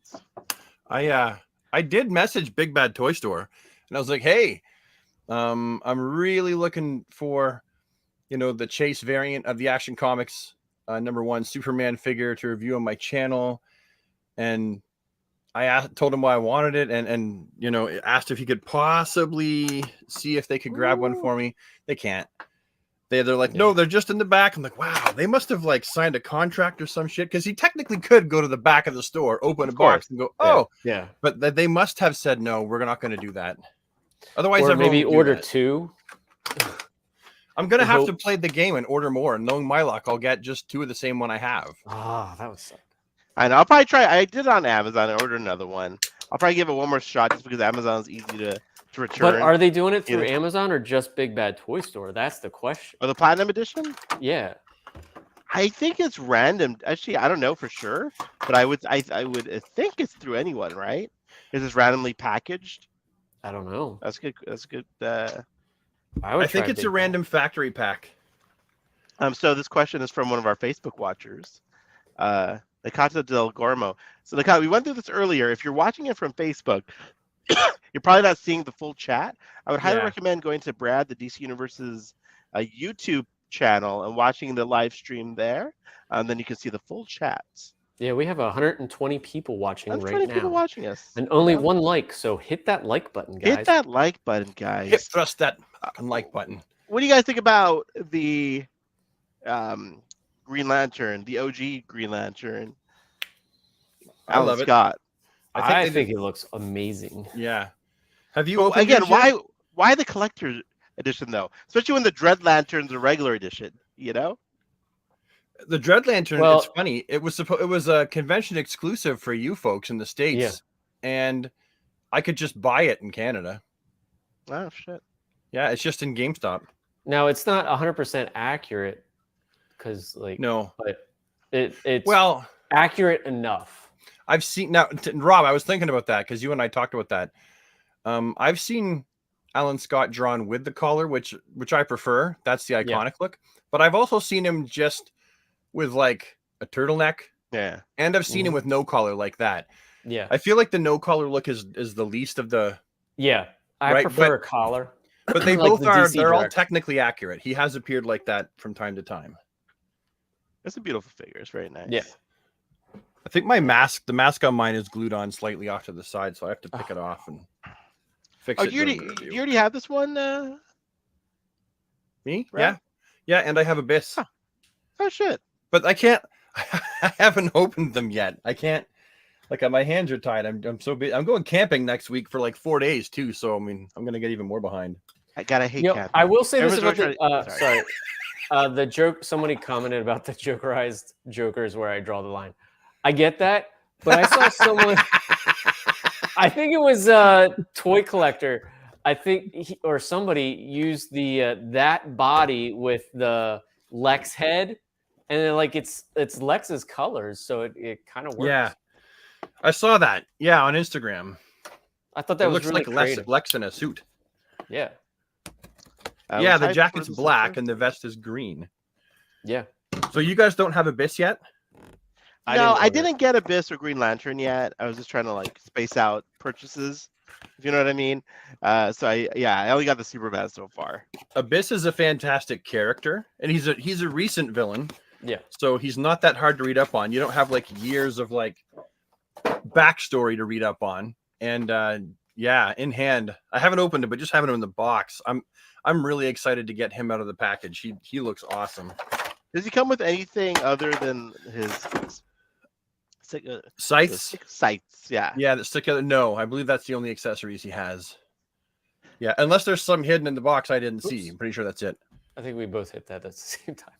I did message Big Bad Toy Store, and I was like, hey, I'm really looking for, the Chase variant of the Action Comics #1 Superman figure to review on my channel. And I told him why I wanted it and asked if he could possibly see if they could grab one for me. They can't. They're like, no, they're just in the back. I'm like, wow, they must have like signed a contract or some shit, because he technically could go to the back of the store, open a box, and go, oh, yeah. But they must have said, no, we're not going to do that. Otherwise, or maybe order two. I'm going to have to play the game and order more. And knowing my luck, I'll get just two of the same one I have. That was suck. I know. I'll probably try. I did it on Amazon. I ordered another one. I'll probably give it one more shot just because Amazon's easy to return. But are they doing it through Amazon or just Big Bad Toy Store? That's the question. Oh, the Platinum Edition? Yeah. I think it's random. Actually, I don't know for sure, but I would think it's through anyone, right? Is this randomly packaged? I don't know. That's good. That's good. I think it's a random factory pack. So this question is from one of our Facebook watchers, Nakata Del Gormo. So we went through this earlier. If you're watching it from Facebook, you're probably not seeing the full chat. I would highly recommend going to Brad, the DC Universe's YouTube channel, and watching the live stream there. Then you can see the full chat. Yeah, we have 120 people watching right now. People watching us. And only one like, so hit that like button, guys. Hit that like button, guys. Hip thrust that like button. What do you guys think about the Green Lantern, the OG Green Lantern? Alan Scott. I think it looks amazing. Yeah. Have you again? Why the collector's edition though? Especially when the Dread Lantern's a regular edition. The Dread Lantern. It's funny. It was a convention exclusive for you folks in the States, and I could just buy it in Canada. Oh shit. Yeah, it's just in GameStop. Now it's not 100% accurate because no, but It's well accurate enough. I've seen now, Rob. I was thinking about that because you and I talked about that. I've seen Alan Scott drawn with the collar, which I prefer. That's the iconic look. But I've also seen him just with like a turtleneck. Yeah. And I've seen him with no collar like that. Yeah. I feel like the no collar look is the least of the. Yeah. I prefer a collar. But they like both are, they're all technically accurate. He has appeared like that from time to time. It's a beautiful figure. It's very nice. Yeah. I think the mask on mine is glued on slightly off to the side, so I have to pick it off and fix it. You already have this one? Me? Right? Yeah, and I have Abyss. Huh. Oh, shit. But I can't, I haven't opened them yet. I can't, like my hands are tied. I'm so busy. I'm going camping next week for like 4 days too, so I mean, I'm going to get even more behind. I hate camping. I will say this about the joke. Somebody commented about the Jokerized Jokers where I draw the line. I get that, but I saw someone. I think it was a toy collector. I think or somebody used the that body with the Lex head, and then like it's Lex's colors, so it kind of works. Yeah, I saw that. Yeah, on Instagram. I thought that looks really like Lex in a suit. Yeah. Yeah, the jacket's black and the vest is green. Yeah. So you guys don't have Abyss yet? I didn't get Abyss or Green Lantern yet. I was just trying to like space out purchases, if you know what I mean. So I only got the Superman so far. Abyss is a fantastic character, and he's a recent villain. Yeah. So he's not that hard to read up on. You don't have like years of like backstory to read up on. And in hand, I haven't opened it, but just having him in the box, I'm really excited to get him out of the package. He looks awesome. Does he come with anything other than his scythes? Scythes, yeah. Yeah, that stick together. No, I believe that's the only accessories he has. Yeah, unless there's some hidden in the box I didn't see. I'm pretty sure that's it. I think we both hit that at the same time.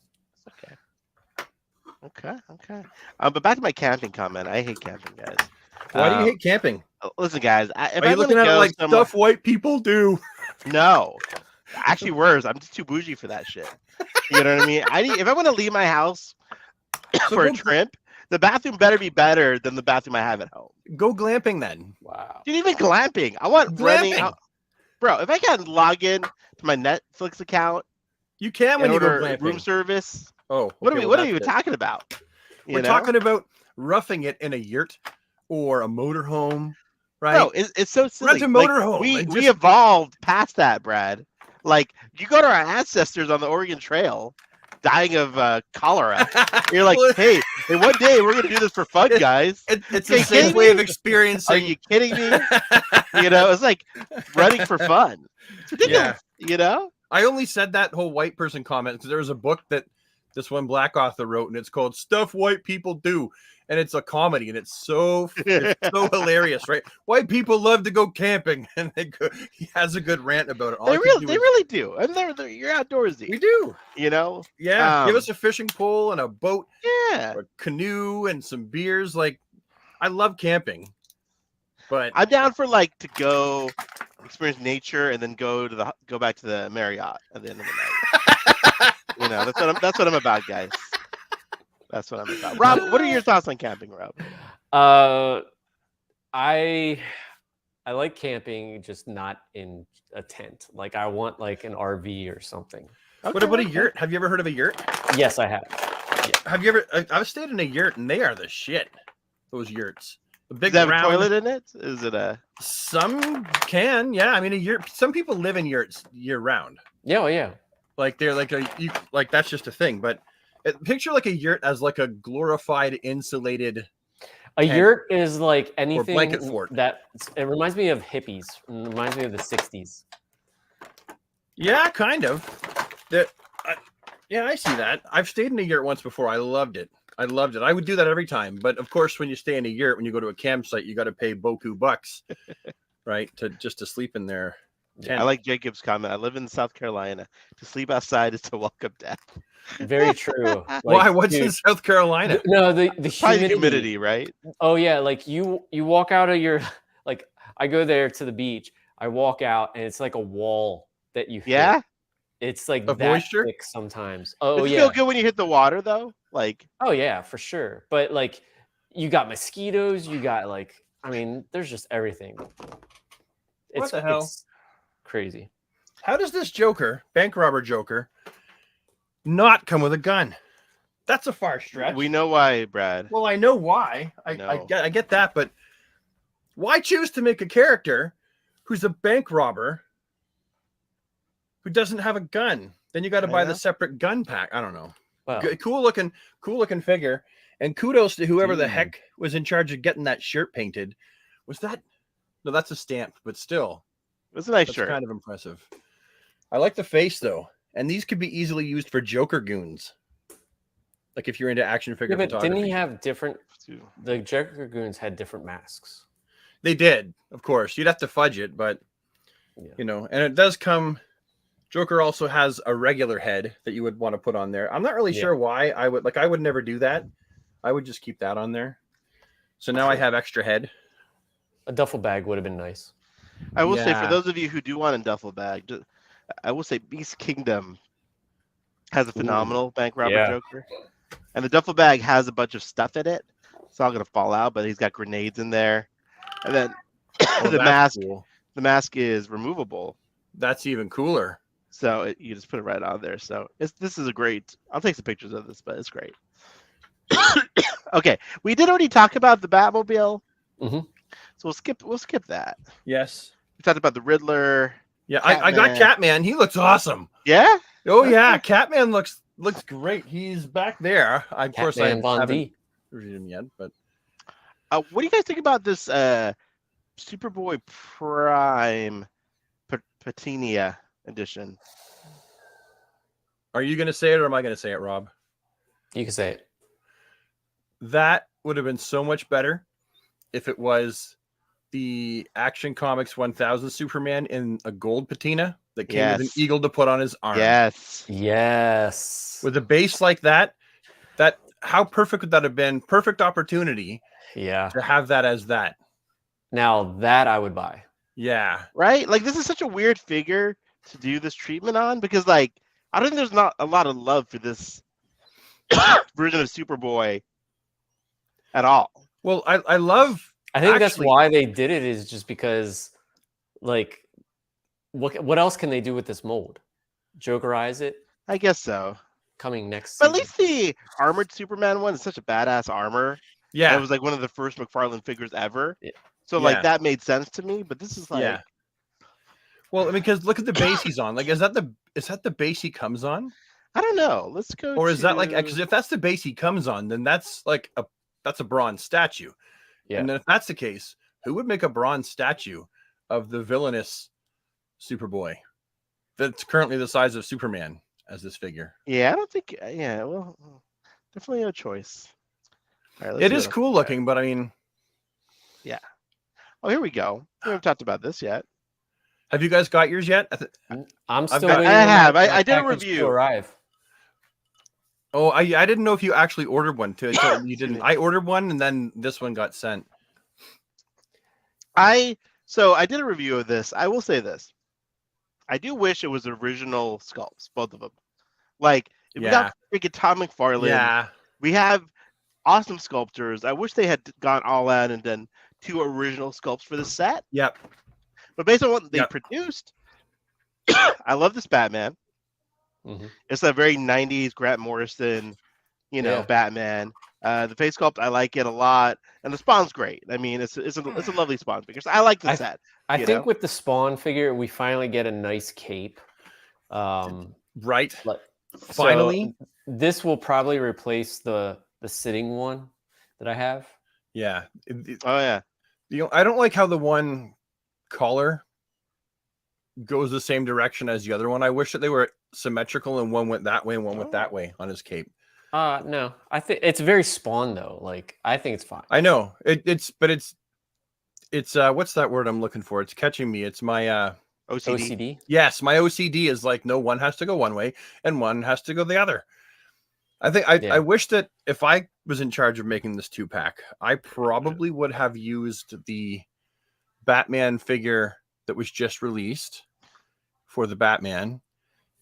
Okay. But back to my camping comment. I hate camping, guys. Why do you hate camping? Listen, guys. Are you looking at it like stuff white people do? No. Actually, worse. I'm just too bougie for that shit. You know what I mean? If I want to leave my house for a trip, the bathroom better be better than the bathroom I have at home. Go glamping then. Wow. Dude, even glamping. I want running. Bro, if I can log in to my Netflix account, you can when you go glamping. Room service. Oh, what are you talking about? We're talking about roughing it in a yurt or a motorhome, right? No, it's so silly. Rent a motorhome. We evolved past that, Brad. Like, you go to our ancestors on the Oregon Trail dying of cholera. You're like, hey, one day we're going to do this for fun, guys. It's a safe way of experiencing. Are you kidding me? It's like running for fun. It's ridiculous, I only said that whole white person comment because there was a book that this one black author wrote, and it's called Stuff White People Do. And it's a comedy, and it's so hilarious, right? White people love to go camping, and he has a good rant about it. They really do. And you're outdoorsy. We do. Yeah. Give us a fishing pole and a boat. Yeah. A canoe and some beers. Like, I love camping. But I'm down for to go experience nature and then go back to the Marriott at the end of the night. That's what I'm about, guys. That's what I'm about. Rob, what are your thoughts on camping, Rob? I like camping, just not in a tent. Like, I want an RV or something. Okay. What about a yurt? Have you ever heard of a yurt? Yes, I have. Yeah. Have you ever? I've stayed in a yurt, and they are the shit. Those yurts. The big Does it have a toilet in it? Is it a? Some can, yeah. I mean, a yurt. Some people live in yurts year round. Yeah, well, yeah. Like they're that's just a thing, but. Picture a yurt as a glorified insulated. A yurt is like anything blanket fort. That it reminds me of hippies. It reminds me of the 60s. Yeah, kind of. I see that. I've stayed in a yurt once before. I loved it. I would do that every time. But of course, when you stay in a yurt, when you go to a campsite, you got to pay beaucoup bucks, right? To sleep in there. I like Jacob's comment. I live in South Carolina. To sleep outside is to welcome death. Very true. Why? What's in South Carolina? No, the humidity, right? Oh yeah, you walk out of your I go there to the beach. I walk out and it's like a wall that you hit. Yeah. It's like Of that moisture? thick sometimes. Oh Does it yeah. feel good when you hit the water though? Like, Oh yeah, for sure. But like, you got mosquitoes. You got like, I mean, there's just everything. What the hell? It's crazy. How does this Joker, bank robber Joker, not come with a gun? That's a far stretch. we know why, Brad. Well, I know why. I get that, but why choose to make a character who's a bank robber who doesn't have a gun? Then you got to buy the separate gun pack. I don't know. Wow. Cool looking figure. And kudos to whoever the heck was in charge of getting that shirt painted. Was that? No, that's a stamp, but still. It was a nice That's shirt. kind of impressive. I like the face though, and these could be easily used for Joker goons. Like if you're into action figure photography. Didn't he have different? The Joker goons had different masks. They did, of course. You'd have to fudge it, but you know, and it does come. Joker also has a regular head that you would want to put on there. I'm not really sure why I would never do that. I would just keep that on there. So now I have extra head. A duffel bag would have been nice. I will say, for those of you who do want a duffel bag, I will say Beast Kingdom has a phenomenal bank robber Joker. And the duffel bag has a bunch of stuff in it. It's all going to fall out, but he's got grenades in there. And then the mask is removable. That's even cooler. So you just put it right on there. So this is a great. I'll take some pictures of this, but it's great. Okay, we did already talk about the Batmobile, so we'll skip that. Yes, we talked about the Riddler. Yeah, I got Catman. He looks awesome. Yeah. Oh yeah, Catman looks great. He's back there. Of course, I haven't reviewed him yet, but what do you guys think about this Superboy Prime Patinia edition? Are you going to say it or am I going to say it, Rob? You can say it. That would have been so much better if it was the Action Comics 1000 Superman in a gold patina that came with an eagle to put on his arm. Yes. With a base like that, how perfect would that have been? Perfect opportunity. Yeah. To have that as that. Now that I would buy. Yeah. Right? Like, this is such a weird figure to do this treatment on because, like, I don't think there's not a lot of love for this version of Superboy at all. Well, I love. I think that's why they did it, is just because, like, what else can they do with this mold? Jokerize it? I guess so. Coming next season. At least the armored Superman one is such a badass armor. Yeah. It was like one of the first McFarlane figures ever. Yeah. So like that made sense to me, but this is like well, I mean, because look at the base he's on. Like, is that the base he comes on? I don't know. Let's go. Or is that like, because if that's the base he comes on, then that's like a bronze statue. Yeah. And then if that's the case, who would make a bronze statue of the villainous Superboy that's currently the size of Superman as this figure? Yeah, I don't think. Yeah, well, definitely no choice. All right, it is cool looking, but I mean, yeah. Oh, here we go. We haven't talked about this yet. Have you guys got yours yet? I'm still waiting. I have. I did a review. To arrive. Oh, I didn't know if you actually ordered one too. You didn't. I ordered one, and then this one got sent. So I did a review of this. I will say this. I do wish it was original sculpts, both of them. Like, if we got freaking Todd McFarlane, we have awesome sculptors. I wish they had gone all out and done 2 original sculpts for the set. Yep. But based on what they produced, I love this Batman. Mm-hmm. It's a very 90s Grant Morrison, Batman. The face sculpt, I like it a lot, and the Spawn's great. I mean, it's a lovely Spawn figure. So I like the set. I think with the Spawn figure, we finally get a nice cape. Right. Finally, so this will probably replace the sitting one that I have. Yeah. Oh yeah. I don't like how the one collar goes the same direction as the other one. I wish that they were symmetrical and one went that way and one went that way on his cape. No, I think it's very Spawn though. Like, I think it's fine. I know it's what's that word I'm looking for? It's catching me. It's my OCD. Yes, my OCD is like, no, one has to go one way and one has to go the other. I think I wish that if I was in charge of making this 2-pack, I probably would have used the Batman figure that was just released for the Batman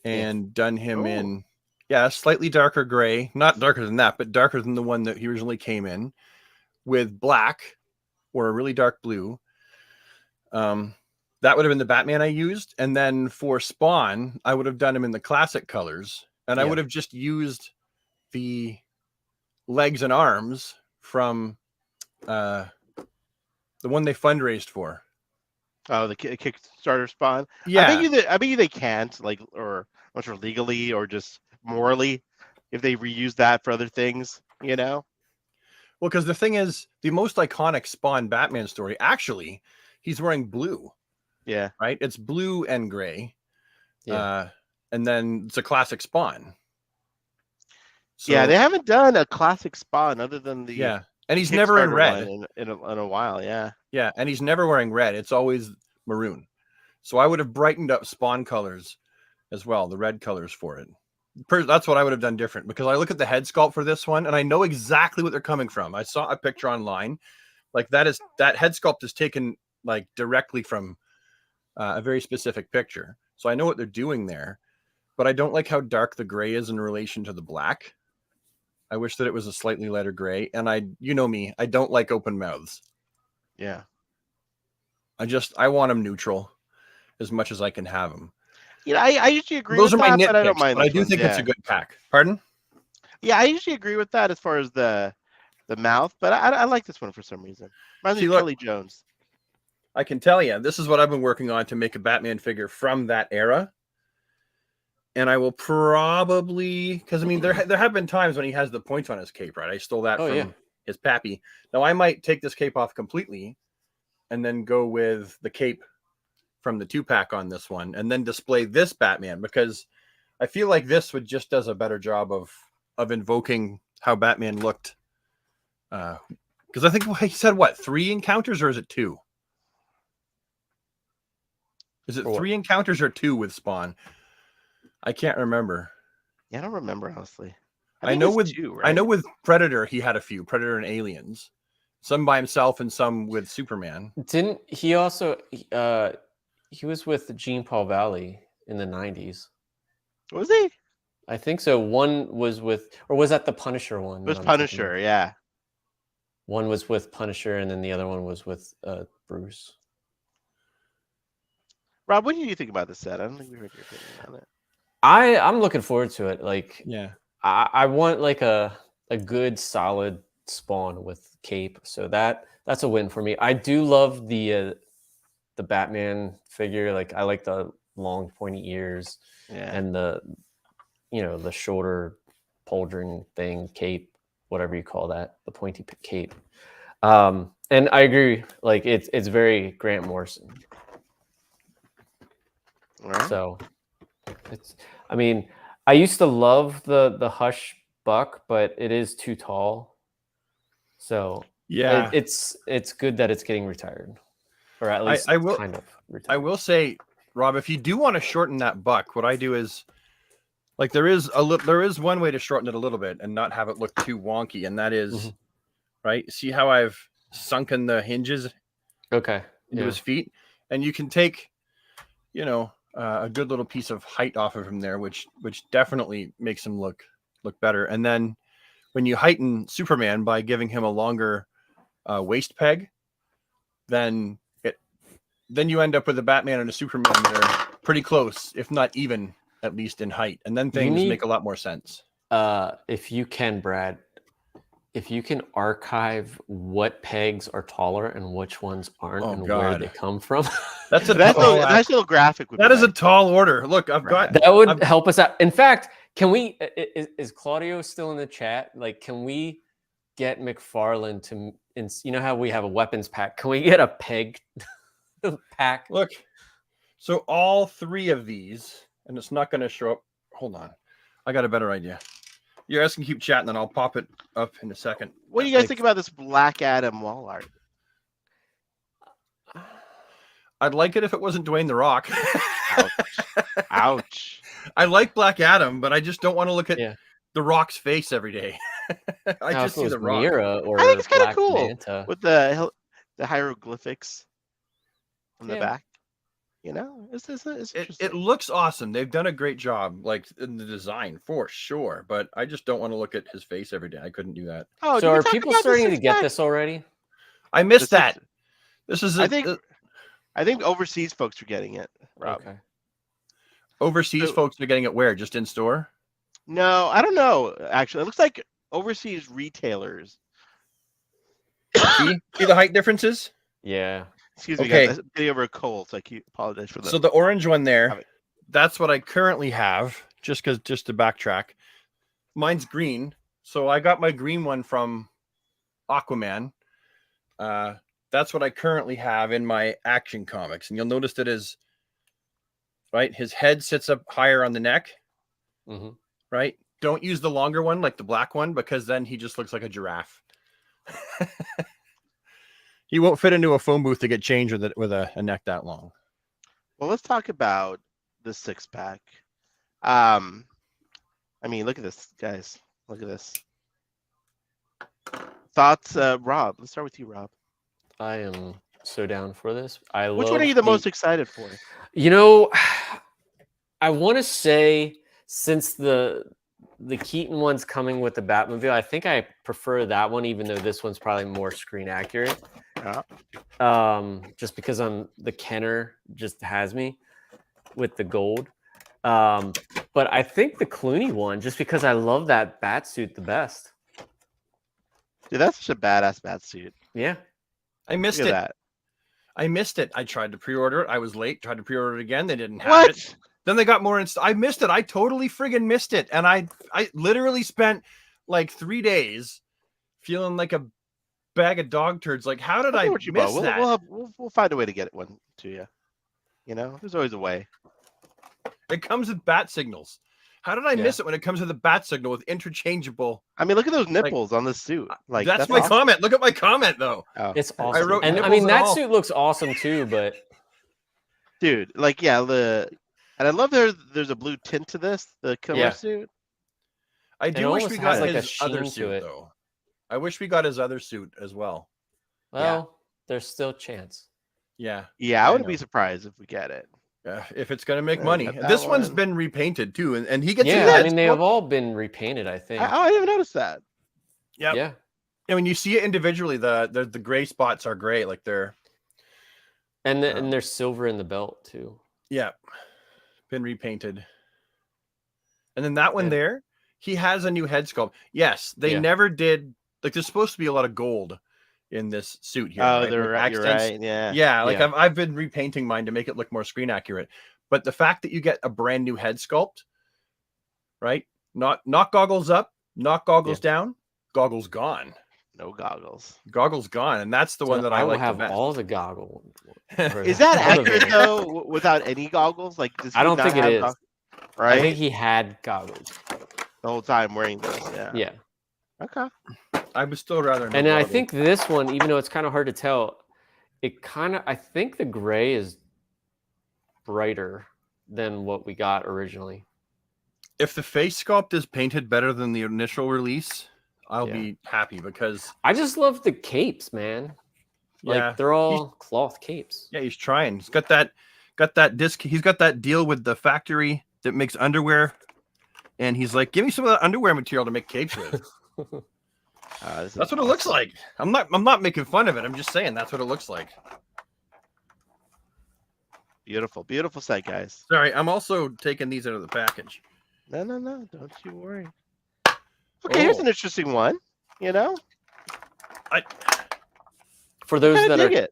and done him in, a slightly darker gray, not darker than that, but darker than the one that he originally came in, with black or a really dark blue. That would have been the Batman I used. And then for Spawn, I would have done him in the classic colors. And I would have just used the legs and arms from the one they fundraised for. Oh, the Kickstarter Spawn. Yeah, I bet you they can't, like, or much or legally or just morally, if they reuse that for other things, you know. Well, because the thing is, the most iconic Spawn Batman story, actually, he's wearing blue. Yeah. Right. It's blue and gray. Yeah. And then it's a classic Spawn. So, yeah, they haven't done a classic Spawn other than the and he's never in red in a while. Yeah, and he's never wearing red. It's always maroon. So I would have brightened up Spawn colors as well, the red colors for it. That's what I would have done different, because I look at the head sculpt for this one and I know exactly what they're coming from. I saw a picture online, like that head sculpt is taken like directly from a very specific picture. So I know what they're doing there, but I don't like how dark the gray is in relation to the black. I wish that it was a slightly lighter gray. And you know me, I don't like open mouths. Yeah. I want them neutral as much as I can have them. Yeah, I usually agree with that, my nitpicks, but I don't mind. But I do think it's a good pack. Pardon? Yeah, I usually agree with that as far as the mouth, but I like this one for some reason. Reminds me of Kelly Jones. I can tell you, this is what I've been working on to make a Batman figure from that era. And I will probably, because I mean, there have been times when he has the points on his cape, right? I stole that from his pappy. Now I might take this cape off completely and then go with the cape from the 2-pack on this one and then display this Batman, because I feel like this would just does a better job of invoking how Batman looked. Because I think he said, 3 encounters, or is it 2? Is it 3 encounters or 2 with Spawn? I can't remember. Yeah, I don't remember, honestly. I know with 2, right? I know with Predator he had a few, Predator and Aliens, some by himself and some with Superman. Didn't he also? He was with Jean Paul Valley in the 90s. Was he? I think so. One was with, or was that the Punisher one? It was Punisher, yeah. One was with Punisher, and then the other one was with Bruce. Rob, what do you think about this set? I don't think we heard your opinion on it. I'm looking forward to it. Like, yeah, I want like a good solid Spawn with cape. So that's a win for me. I do love the Batman figure. Like, I like the long pointy ears and the shoulder pauldron thing, cape, whatever you call that, the pointy cape. And I agree. Like, it's very Grant Morrison. Right. So I mean, I used to love the Hush Buck, but it is too tall. So yeah, it's good that it's getting retired, or at least kind of retired. I will say, Rob, if you do want to shorten that Buck, what I do is, like, there is one way to shorten it a little bit and not have it look too wonky, and that is right. See how I've sunken the hinges into his feet, and you can take, a good little piece of height off of him there, which definitely makes him look better. And then when you heighten Superman by giving him a longer waist peg, then you end up with a Batman and a Superman that are pretty close, if not even, at least in height. And then things make a lot more sense. If you can, Brad, if you can archive what pegs are taller and which ones aren't, where they come from. That's a nice little graphic. That is a tall order. Look, I've got that would help us out. In fact, can we? Is Claudio still in the chat? Like, can we get McFarlane to? You know how we have a weapons pack? Can we get a peg pack? Look, so all 3 of these, and it's not going to show up. Hold on, I got a better idea. You guys can keep chatting, and I'll pop it up in a second. What do you guys think about this Black Adam wall art? I'd like it if it wasn't Dwayne The Rock. Ouch. I like Black Adam, but I just don't want to look at The Rock's face every day. I just see The Rock. I think it's kind of cool with the hieroglyphics on the back. You know, it's it looks awesome. They've done a great job, like in the design for sure. But I just don't want to look at his face every day. I couldn't do that. Oh, so are people starting to get this already? I missed that. This is. I think overseas folks are getting it, Rob. Okay. Overseas folks are getting it where? Just in store? No, I don't know. Actually, it looks like overseas retailers. See the height differences? Yeah. Excuse me, guys. I'm getting over a cold, so I apologize for that. So the orange one there, that's what I currently have. Just to backtrack, mine's green. So I got my green one from Aquaman. That's what I currently have in my Action Comics, and you'll notice that his head sits up higher on the neck. Mm-hmm. Right? Don't use the longer one, like the black one, because then he just looks like a giraffe. He won't fit into a phone booth to get changed with a neck that long. Well, let's talk about the 6-pack. I mean, look at this, guys. Look at this. Thoughts, Rob? Let's start with you, Rob. I am so down for this. Which one are you the most excited for? You know, I want to say since the Keaton one's coming with the Batmobile, I think I prefer that one, even though this one's probably more screen accurate. Just because the Kenner just has me with the gold. But I think the Clooney one, just because I love that bat suit the best. Dude, that's such a badass bat suit. Yeah. I missed it. That. I missed it. I tried to pre-order it. I was late. Tried to pre-order it again. They didn't have it. Then they got more. I missed it. I totally friggin' missed it. And I literally spent like 3 days feeling like a bag of dog turds. Like, how did I miss that? We'll find a way to get one to you. You know, there's always a way. It comes with bat signals. How did I miss it when it comes with a bat signal with interchangeable? I mean, look at those nipples on the suit. Like that's my comment. Look at my comment though. Oh. It's awesome. I mean, that suit looks awesome too, but dude, like, and I love there's a blue tint to this, the killer suit. I do wish we got his other suit though. I wish we got his other suit as well. Well, there's still a chance. Yeah. Yeah, I wouldn't be surprised if we get it. If it's going to make money. This one's been repainted too, and he gets. Yeah, I mean they have all been repainted. I think. I didn't even notice that. Yep. Yeah. And when you see it individually, the gray spots are gray, like they're. And there's silver in the belt too. Yeah, been repainted. And then that one there, he has a new head sculpt. Yes, they never did. Like there's supposed to be a lot of gold in this suit here. Oh, you're right. Yeah. Like I've been repainting mine to make it look more screen accurate. But the fact that you get a brand new head sculpt, right? Not goggles up, not goggles down, goggles gone. No goggles. Goggles gone, and that's the one that I like have the best. All the goggles. Is that accurate though? Without any goggles, like I don't think it is. Right? I think he had goggles the whole time wearing this. Yeah. Yeah. Okay. I would still rather. And I think this one, even though it's kind of hard to tell, I think the gray is brighter than what we got originally. If the face sculpt is painted better than the initial release, I'll be happy because I just love the capes, man. Like they're all cloth capes. Yeah, he's trying. He's got that disc. He's got that deal with the factory that makes underwear, and he's like, "Give me some of that underwear material to make capes with." That's what it looks like. I'm not making fun of it. I'm just saying that's what it looks like. Beautiful set, guys. Sorry, I'm also taking these out of the package. No, don't you worry. Okay, here's an interesting one. You know, for those that are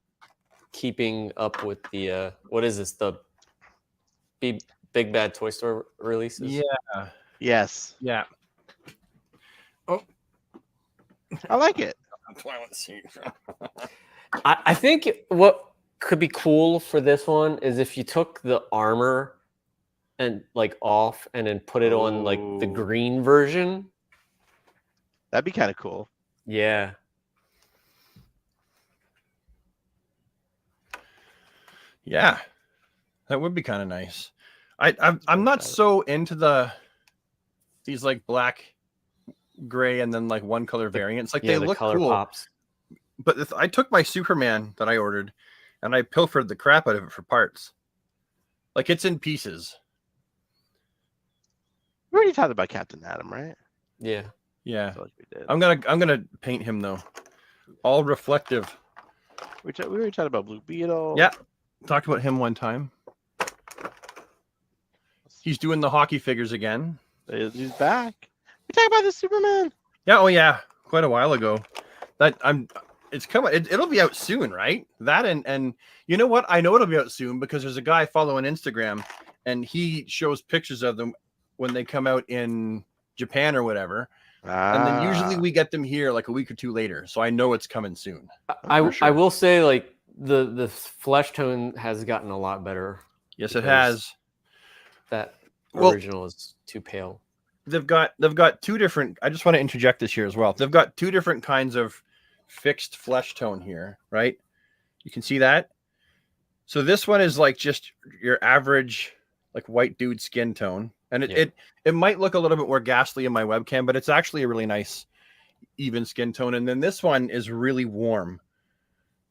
keeping up with the what is this, the Big Bad Toy Store releases? Yeah. Yes. Yeah. Oh, I like it. That's why I want to see. I think what could be cool for this one is if you took the armor and like off and then put it on like the green version. That'd be kind of cool. Yeah. Yeah. That would be kind of nice. I'm not so into these like black, gray, and then like one color variants. Like they look cool. Pops. But I took my Superman that I ordered and I pilfered the crap out of it for parts. Like it's in pieces. We already talked about Captain Atom, right? Yeah. Yeah. I feel like we did. I'm gonna paint him though. All reflective. We already talked about Blue Beetle. Yeah. Talked about him one time. He's doing the hockey figures again. He's back. We talked about the Superman. Yeah. Oh yeah. Quite a while ago. It's coming. It'll be out soon, right? That and you know what? I know it'll be out soon because there's a guy following Instagram, and he shows pictures of them when they come out in Japan or whatever. And then usually we get them here like a week or two later. So I know it's coming soon. I will say, like, the flesh tone has gotten a lot better. Yes, it has. That original is too pale. They've got two different. I just want to interject this here as well. They've got two different kinds of fixed flesh tone here, right? You can see that. So this one is like just your average, like white dude skin tone. And it might look a little bit more ghastly in my webcam, but it's actually a really nice, even skin tone. And then this one is really warm.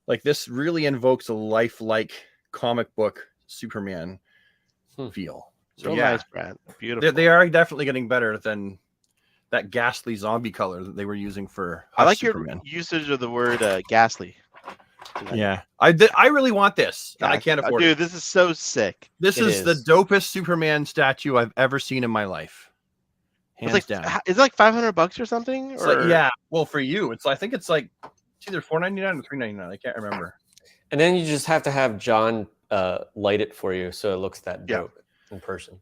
Like this really invokes a lifelike comic book Superman feel. So yeah, nice, Brad. Beautiful. They are definitely getting better than that ghastly zombie color that they were using for I like Superman. Your usage of the word ghastly. Yeah, I really want this, and I can't afford it. Dude, this is so sick. This is the dopest Superman statue I've ever seen in my life. Hands down. Is it like $500 or something? It's like, yeah. Well, for you, I think it's like it's either $4.99 or $3.99. I can't remember. And then you just have to have John light it for you so it looks that dope in person.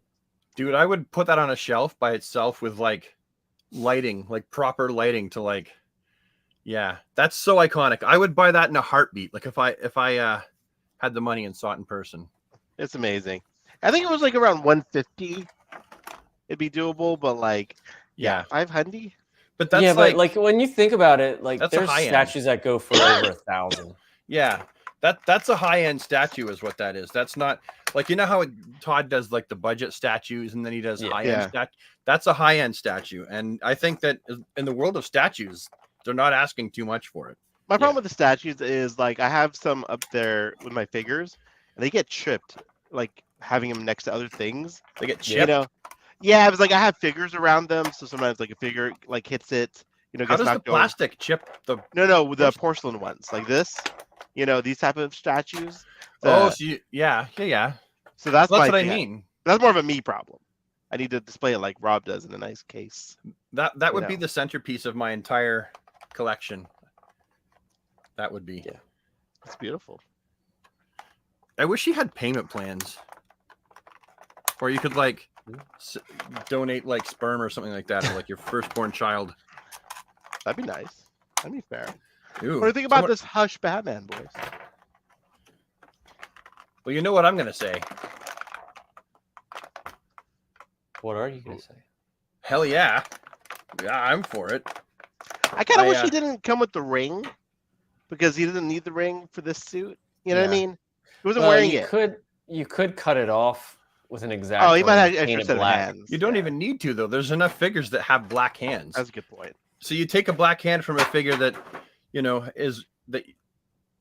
Dude, I would put that on a shelf by itself with like lighting, like proper lighting to like. Yeah, that's so iconic. I would buy that in a heartbeat. Like if I had the money and saw it in person. It's amazing. I think it was like around 150. It'd be doable, but like 500. But that's like when you think about it, like there's statues that go for over 1,000. Yeah, that's a high-end statue, is what that is. That's not like, you know how Todd does like the budget statues and then he does high-end statue. That's a high-end statue, and I think that in the world of statues, they're not asking too much for it. My problem with the statues is like I have some up there with my figures, and they get chipped. Like having them next to other things, they get chipped. You know? Yeah, it was like I have figures around them, so sometimes like a figure like hits it. You know, how does the plastic chip the? No, the porcelain ones like this. You know, these type of statues. So yeah. So that's what I mean. That's more of a me problem. I need to display it like Rob does in a nice case. That would be the centerpiece of my entire collection. That would be. Yeah, it's beautiful. I wish he had payment plans, or you could like donate like sperm or something like that, or like your firstborn child. That'd be nice. That'd be fair. Ooh, what do you think about this Hush Batman, boys? Well, you know what I'm gonna say. What are you gonna say? Hell yeah, I'm for it. I kind of wish he didn't come with the ring, because he doesn't need the ring for this suit. You know what I mean? He wasn't wearing it. You could cut it off with an exact. Oh, he might have extra set of hands. You don't even need to though. There's enough figures that have black hands. That's a good point. So you take a black hand from a figure that, you know, is that,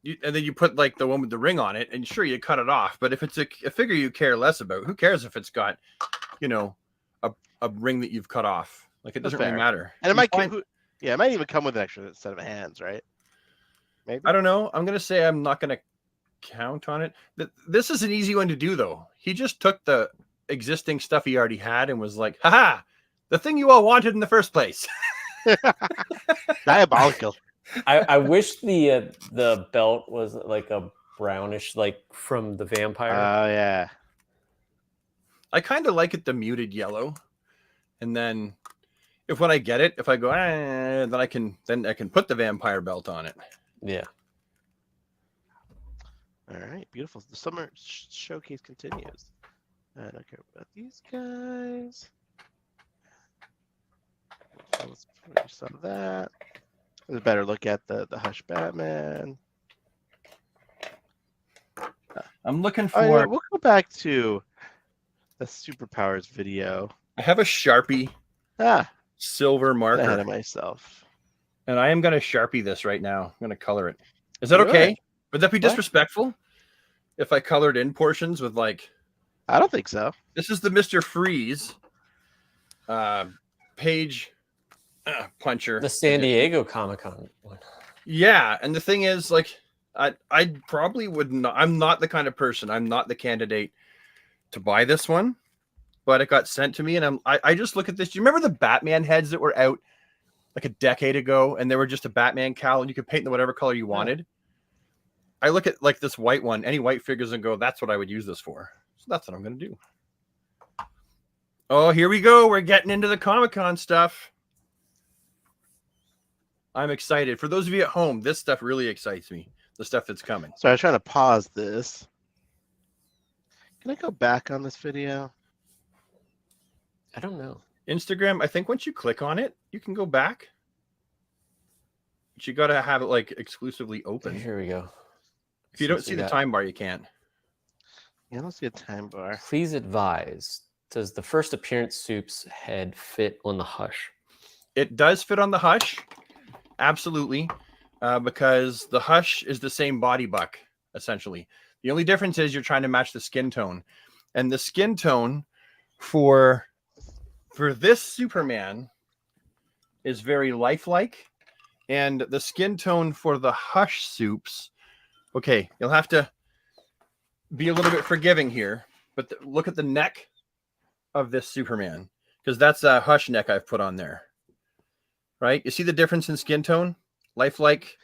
and then you put like the one with the ring on it, and sure you cut it off. But if it's a figure you care less about, who cares if it's got, you know, a ring that you've cut off? Like it doesn't really matter. And it might. Yeah, it might even come with an extra set of hands, right? Maybe. I don't know. I'm gonna say I'm not gonna count on it. This is an easy one to do, though. He just took the existing stuff he already had and was like, "Haha, the thing you all wanted in the first place." Diabolical. I wish the belt was like a brownish, like from the vampire. Oh yeah. I kind of like it the muted yellow, and then when I get it, if I go, then I can put the vampire belt on it. Yeah. All right, beautiful. The summer showcase continues. I don't care about these guys. Let's finish some of that. Let's better look at the Hush Batman. I'm looking for. We'll go back to the Superpowers video. I have a Sharpie. Silver marker. Ahead of myself. And I am going to Sharpie this right now. I'm going to color it. Is that okay? Would that be disrespectful if I colored in portions with like I don't think so. This is the Mr. Freeze page puncher. The San Diego Comic-Con one. Yeah, and the thing is, like, I probably would not. I'm not the kind of person. I'm not the candidate to buy this one, but it got sent to me, and I just look at this. Do you remember the Batman heads that were out like a decade ago, and they were just a Batman cowl, and you could paint them whatever color you wanted? I look at like this white one, any white figures, and go, that's what I would use this for. So that's what I'm going to do. Oh, here we go. We're getting into the Comic-Con stuff. I'm excited. For those of you at home, this stuff really excites me. The stuff that's coming. So I was trying to pause this. Can I go back on this video? I don't know. Instagram, I think once you click on it, you can go back. But you got to have it like exclusively open. Here we go. If you don't see the time bar, you can't. Yeah, I don't see a time bar. Please advise. Does the first appearance soup's head fit on the Hush? It does fit on the Hush. Absolutely. Because the Hush is the same body buck, essentially. The only difference is you're trying to match the skin tone. And the skin tone for this Superman is very lifelike. And the skin tone for the Hush soups, okay, you'll have to be a little bit forgiving here, but look at the neck of this Superman, because that's a Hush neck I've put on there. Right? You see the difference in skin tone? Lifelike.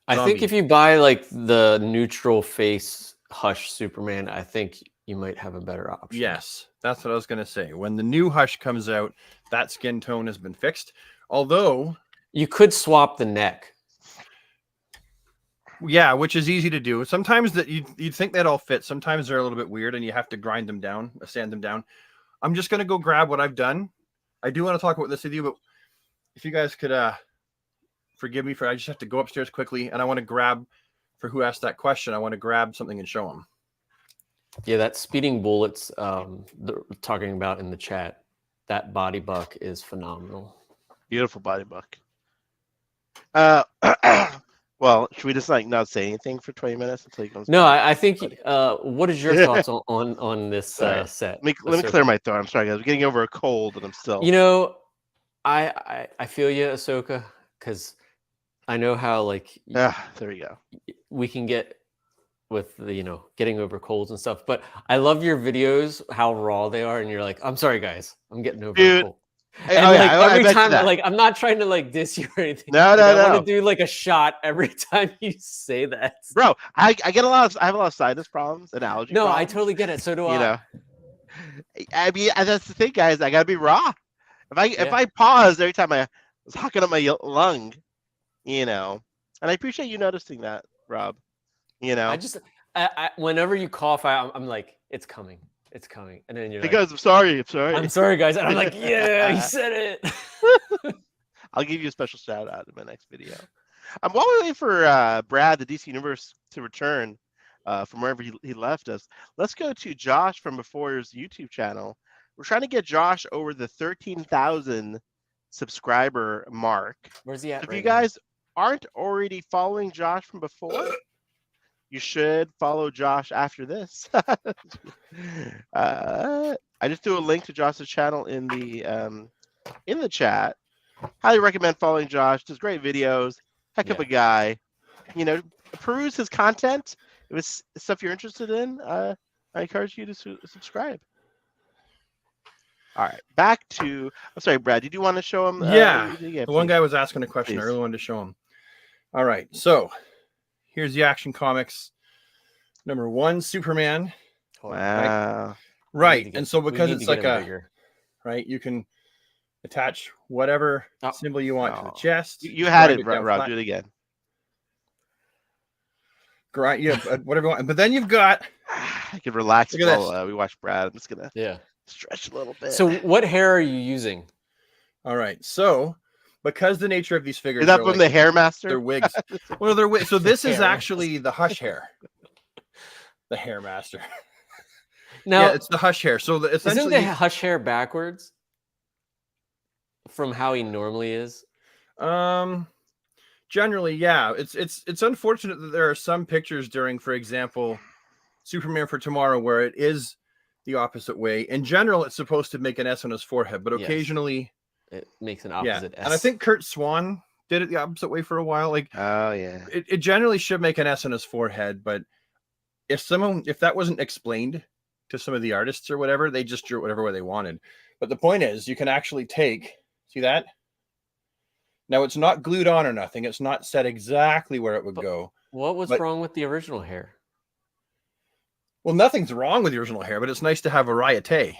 I think if you buy like the neutral face Hush Superman, I think you might have a better option. Yes, that's what I was going to say. When the new Hush comes out, that skin tone has been fixed. Although you could swap the neck. Yeah, which is easy to do. Sometimes that you'd think that all fit. Sometimes they're a little bit weird and you have to grind them down, sand them down. I'm just going to go grab what I've done. I do want to talk about this with you, but if you guys could forgive me I just have to go upstairs quickly, and I want to grab, for who asked that question, I want to grab something and show them. Yeah, that Speeding Bullets they're talking about in the chat, that body buck is phenomenal. Beautiful body buck. Well, should we just like not say anything for 20 minutes until he comes? No, I think. What is your thoughts on this set? Let me clear my throat. I'm sorry, guys. I'm getting over a cold, and I'm still. You know, I feel you, Ahsoka, because I know how like. There we go. We can get with the getting over colds and stuff, but I love your videos, how raw they are, and you're like, I'm sorry, guys, I'm getting over a cold. And every time, like, I'm not trying to like diss you or anything. No. I want to do like a shot every time you say that, bro. I get I have a lot of sinus problems and allergy. No, problems. I totally get it. So do I. You know, I mean, that's the thing, guys. I gotta be raw. If I pause every time I was hocking up my lung, and I appreciate you noticing that, Rob. I just whenever you cough, I'm like, it's coming. It's coming. And then you're like, I'm sorry. I'm sorry, guys. And I'm like, yeah, he said it. I'll give you a special shout out in my next video. While we're waiting for Brad, the DC Universe, to return from wherever he left us, let's go to Josh from Before's YouTube channel. We're trying to get Josh over the 13,000 subscriber mark. Where's he at? If you guys aren't already following Josh from Before, you should follow Josh after this. I just threw a link to Josh's channel in the chat. Highly recommend following Josh. Does great videos. Heck of a guy. Peruse his content. If it's stuff you're interested in, I encourage you to subscribe. All right, back to. I'm sorry, Brad. Did you want to show him? The one guy was asking a question. I really wanted to show him. All right, so. Here's the Action Comics #1 Superman. Wow. Right. And so because it's like right, you can attach whatever symbol you want to the chest. You had it, Rob. Do it again. Grind, whatever you want. But then you've got. I can relax while we watch Brad. I'm just gonna stretch a little bit. So what hair are you using? All right. So because the nature of these figures is that from the Hair Master? They're wigs. Well, they're wigs. So this is actually the Hush hair. The Hair Master. Now it's the Hush hair. So essentially, isn't the Hush hair backwards from how he normally is? Generally, yeah. It's unfortunate that there are some pictures during, for example, Superman for Tomorrow, where it is the opposite way. In general, it's supposed to make an S on his forehead, but occasionally it makes an opposite S. And I think Kurt Swan did it the opposite way for a while. Like, oh yeah, it generally should make an S on his forehead, but if that wasn't explained to some of the artists or whatever, they just drew it whatever way they wanted. But the point is, you can actually see that? Now it's not glued on or nothing. It's not set exactly where it would go. What was wrong with the original hair? Well, nothing's wrong with the original hair, but it's nice to have variety.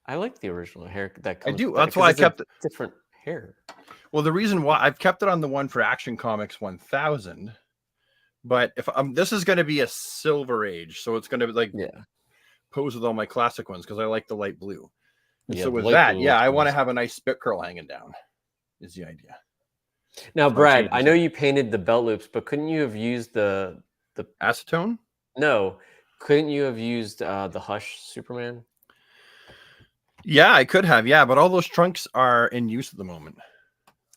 I like the original hair. I do. That's why I kept it different hair. Well, the reason why I've kept it on the one for Action Comics 1000, but if this is going to be a Silver Age, so it's going to pose with all my classic ones because I like the light blue. And so with that, I want to have a nice spit curl hanging down. Is the idea. Now, Brad, I know you painted the belt loops, but couldn't you have used the acetone? No, couldn't you have used the Hush Superman? Yeah, I could have. Yeah, but all those trunks are in use at the moment.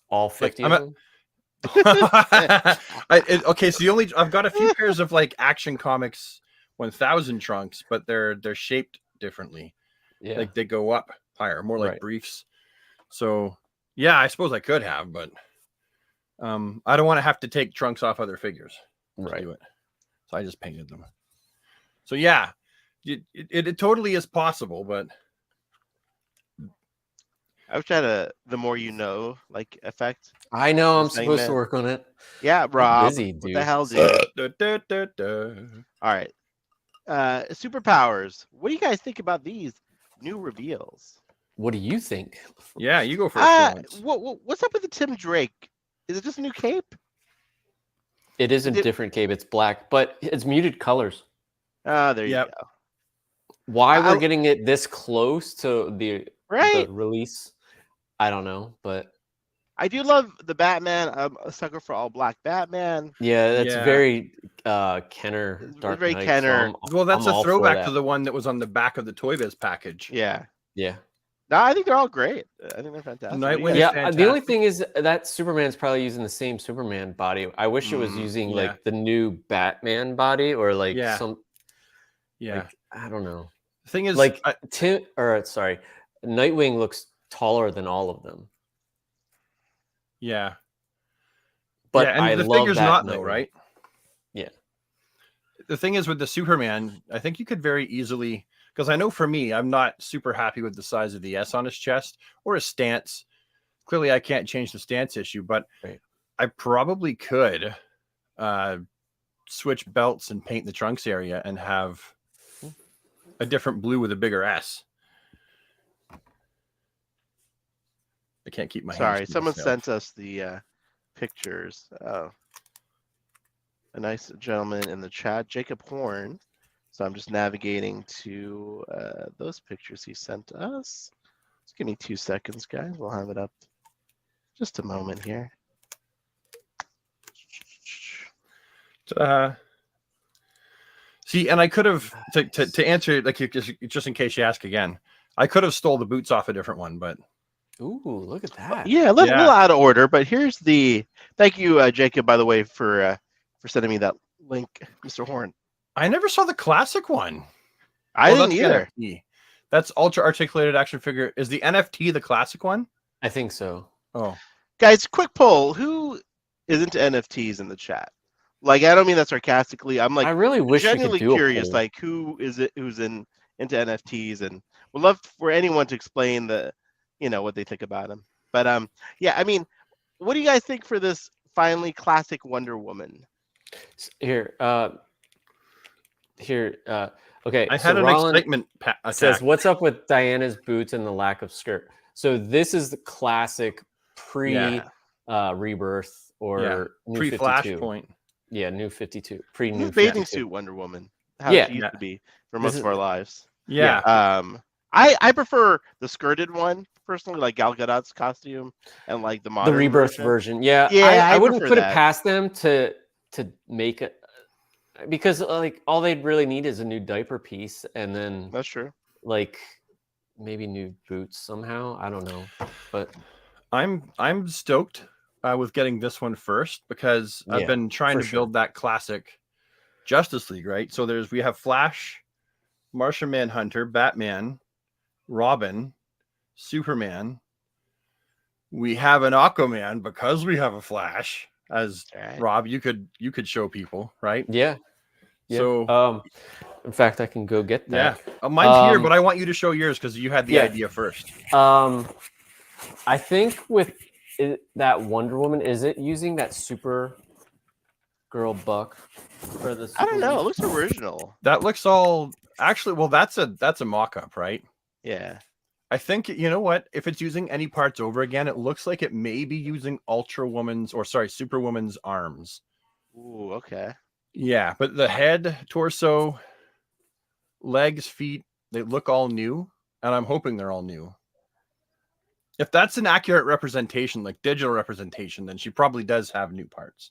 All 50 of them? Okay, so I've got a few pairs of like Action Comics 1000 trunks, but they're shaped differently. Yeah, like they go up higher, more like briefs. So yeah, I suppose I could have, but I don't want to have to take trunks off other figures. Right. Do it. So I just painted them. So yeah, it totally is possible, but I wish I had the more you know like effect. I know I'm supposed to work on it. Yeah, Rob. Busy, dude. What the hell, dude? All right. Superpowers. What do you guys think about these new reveals? What do you think? Yeah, you go first. What's up with the Tim Drake? Is it just a new cape? It is a different cape. It's black, but it's muted colors. Oh, there you go. Why we're getting it this close to the release, I don't know, but I do love the Batman. I'm a sucker for all black Batman. Yeah, that's very Kenner. Dark Knight, Kenner. So that's a throwback to the one that was on the back of the Toy Biz package. Yeah. Yeah. No, I think they're all great. I think they're fantastic. Fantastic. The only thing is that Superman's probably using the same Superman body. I wish it was using like the new Batman body or like some. Yeah, like, I don't know. The thing is, like Nightwing looks taller than all of them. Yeah, but I the love figure's that not Nightwing. though, right? Yeah. The thing is with the Superman, I think you could very easily, because I know for me, I'm not super happy with the size of the S on his chest or his stance. Clearly, I can't change the stance issue, but I probably could switch belts and paint the trunks area and have a different blue with a bigger S. I can't keep my Sorry, someone sent us the pictures. Oh, a nice gentleman in the chat, Jacob Horn. So I'm just navigating to those pictures he sent us. Just give me 2 seconds, guys. We'll have it up. Just a moment here. See, and I could have to answer like just in case you ask again. I could have stole the boots off a different one, but ooh, look at that. Yeah, a little out of order, but here's the. Thank you, Jacob, by the way, for sending me that link, Mr. Horn. I never saw the classic one. I didn't either. NFT. That's ultra articulated action figure. Is the NFT the classic one? I think so. Oh, guys, quick poll: who is into NFTs in the chat? Like, I don't mean that sarcastically. I'm like, I really wish genuinely we could do curious, a poll. like, who's into NFTs, and would love for anyone to explain what they think about them. But yeah, I mean, what do you guys think for this finally classic Wonder Woman? Here, okay. I had an excitement attack. Says, what's up with Diana's boots and the lack of skirt? So this is the classic rebirth or pre Flashpoint. Yeah, new 52. New bathing suit Wonder Woman. How it used to be for most of our lives. Yeah. I prefer the skirted one personally, like Gal Gadot's costume and like the modern rebirth version. Yeah. I wouldn't put it past them to make it, because like all they'd really need is a new diaper piece, and then that's true. Like maybe new boots somehow. I don't know, but I'm stoked with getting this one first because I've been trying to build that classic Justice League, right? So we have Flash, Martian Manhunter, Batman, Robin, Superman. We have an Aquaman because we have a Flash. As Rob, you could show people, right? Yeah. So, in fact, I can go get that. Yeah, mine's here, but I want you to show yours because you had the idea first. I think with that Wonder Woman, is it using that Super Girl buck for the? I don't know. It looks original. That looks all actually. Well, that's a mock-up, right? Yeah. I think, you know what? If it's using any parts over again, it looks like it may be using Superwoman's arms. Ooh, okay. Yeah, but the head, torso, legs, feet, they look all new, and I'm hoping they're all new. If that's an accurate representation, like digital representation, then she probably does have new parts.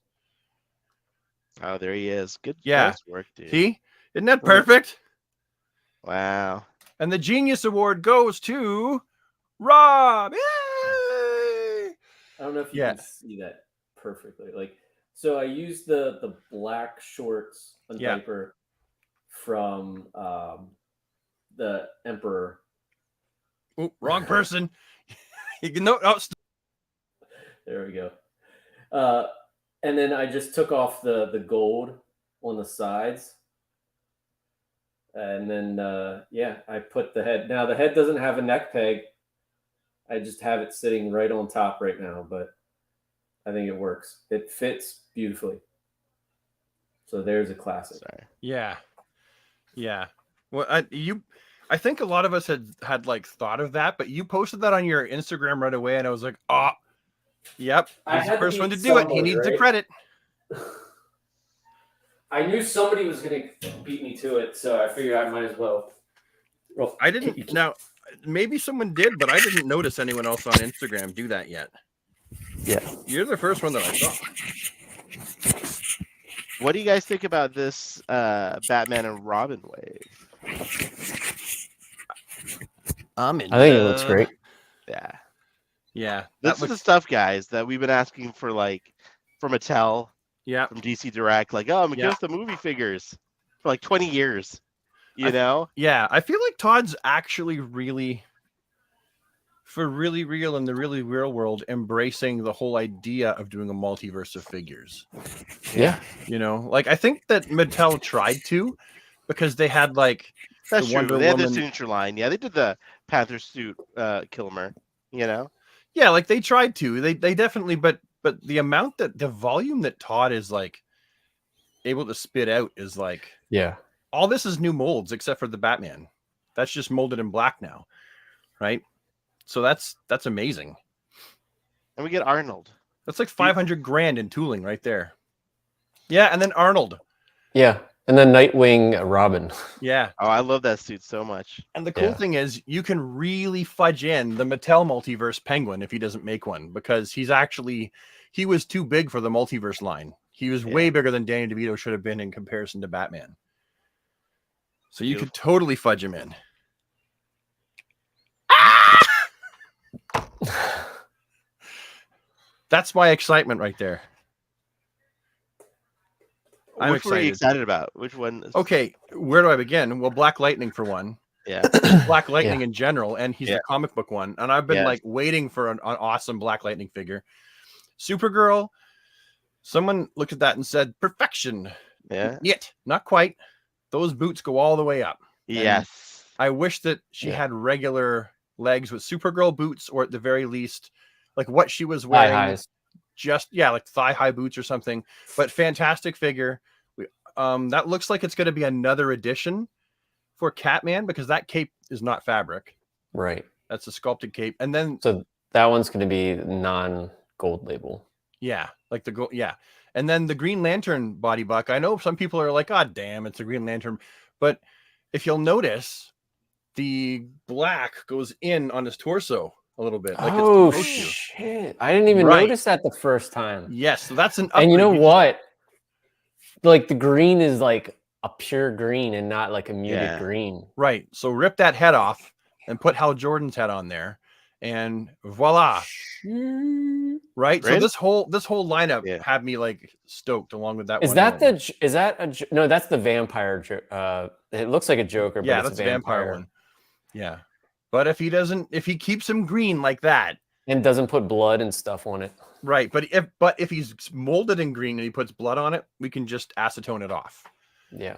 Oh, there he is. Good work, dude. See? Isn't that perfect? Wow. And the Genius Award goes to Rob. Yay! I don't know if you can see that perfectly. Like, so I used the black shorts and diaper from the Emperor. Ooh, wrong person. You can know. Oh, there we go. And then I just took off the gold on the sides. And then, I put the head. Now, the head doesn't have a neck peg. I just have it sitting right on top right now, but I think it works. It fits beautifully. So there's a classic. Sorry. Yeah. Well, I think a lot of us had like thought of that, but you posted that on your Instagram right away, and I was like, oh, yep, he's the first one to do it. He needs the credit. I knew somebody was going to beat me to it, so I figured I might as well. Well, I didn't. Now, maybe someone did, but I didn't notice anyone else on Instagram do that yet. Yeah. You're the first one that I saw. What do you guys think about this Batman and Robin wave? I think it looks great. Yeah. This is the stuff, guys, that we've been asking for, like, from Mattel. Yeah. From DC Direct, like, give us the movie figures for like 20 years, you know? Yeah, I feel like Todd's actually really real in the really real world, embracing the whole idea of doing a multiverse of figures. Yeah. You know, like I think that Mattel tried to, because they had like the Wonder Woman. They had their signature line. Yeah, they did the Panther suit Kilmer, you know? Yeah, like they tried to. They definitely, but the amount the volume that Todd is like able to spit out is like, all this is new molds except for the Batman. That's just molded in black now, right? So that's amazing. And we get Arnold. That's like 500 grand in tooling right there. Yeah, and then Arnold. Yeah, and then Nightwing Robin. Yeah. Oh, I love that suit so much. And the cool thing is you can really fudge in the Mattel multiverse Penguin if he doesn't make one, because he was too big for the multiverse line. He was way bigger than Danny DeVito should have been in comparison to Batman. So you could totally fudge him in. That's my excitement right there. I'm excited. What are you excited about? Which one? Okay, where do I begin? Well, Black Lightning for one. Yeah. Black Lightning in general, and he's the comic book one. And I've been like waiting for an awesome Black Lightning figure. Supergirl, someone looked at that and said, perfection. Yeah. Yet, not quite. Those boots go all the way up. Yes. And I wish that she had regular legs with Supergirl boots, or at the very least, like what she was wearing. Thigh-highs. Just, like thigh-high boots or something. But fantastic figure. That looks like it's going to be another edition for Catman, because that cape is not fabric. Right. That's a sculpted cape. And then... So that one's going to be non-gold label. Yeah, like the gold. Yeah. And then the Green Lantern body buck. I know some people are like, God damn, it's a Green Lantern. But if you'll notice, the black goes in on his torso a little bit. Like oh, shit. I didn't even notice that the first time. Yes. So that's an upgrade. And you know what? Like the green is like a pure green and not like a muted green. Right. So rip that head off and put Hal Jordan's head on there. And voila. Right. Really? So this whole lineup had me like stoked along with that. Is that no? That's the vampire. It looks like a Joker, but it's that's a vampire one. Yeah. But if he keeps him green like that and doesn't put blood and stuff on it, right? But if he's molded in green and he puts blood on it, we can just acetone it off. Yeah.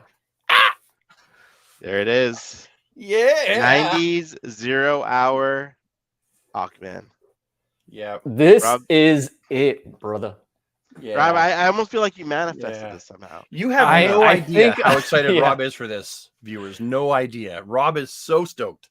There it is. Yeah. 90s 0 hour Hawkman. Yeah. This is it, brother. Yeah. Rob, I almost feel like you manifested this somehow. You have no idea how excited Rob is for this, viewers. No idea. Rob is so stoked.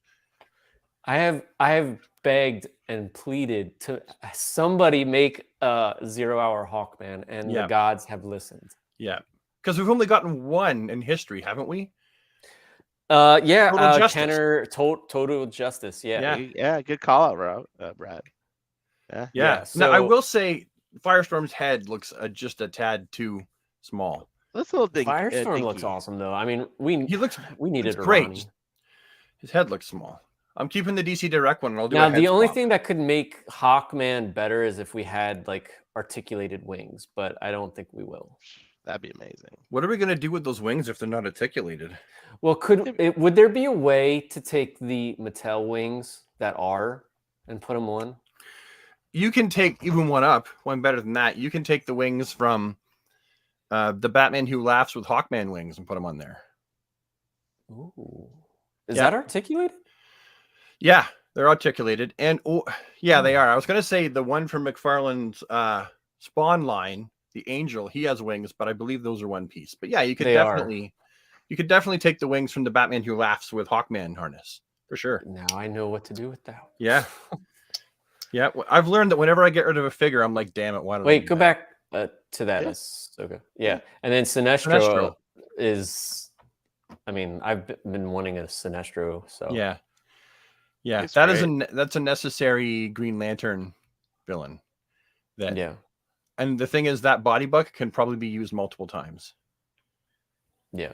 I have begged and pleaded to somebody make a 0 hour Hawkman, and the gods have listened. Yeah. Because we've only gotten one in history, haven't we? Kenner, Total Justice. Yeah. Good call out, Rob, Brad. Yeah. So, now I will say, Firestorm's head looks just a tad too small. That's a little thing. Firestorm looks awesome, though. I mean, we needed great. His head looks small. I'm keeping the DC Direct one. And I'll do now. The only thing that could make Hawkman better is if we had like articulated wings, but I don't think we will. That'd be amazing. What are we gonna do with those wings if they're not articulated? Well, would there be a way to take the Mattel wings that are and put them on? You can take even one better than that. You can take the wings from the Batman Who Laughs with Hawkman wings and put them on there. Ooh. Is that articulated? Yeah, they're articulated. And they are. I was going to say the one from McFarlane's Spawn line, the Angel, he has wings, but I believe those are one piece. But yeah, you could definitely take the wings from the Batman Who Laughs with Hawkman harness for sure. Now I know what to do with that. Yeah. Yeah, I've learned that whenever I get rid of a figure, I'm like, damn it, why don't go back to that? Ahsoka. Yeah. And then Sinestro is, I mean, I've been wanting a Sinestro, so yeah, that's a necessary Green Lantern villain. And the thing is that body buck can probably be used multiple times. Yeah.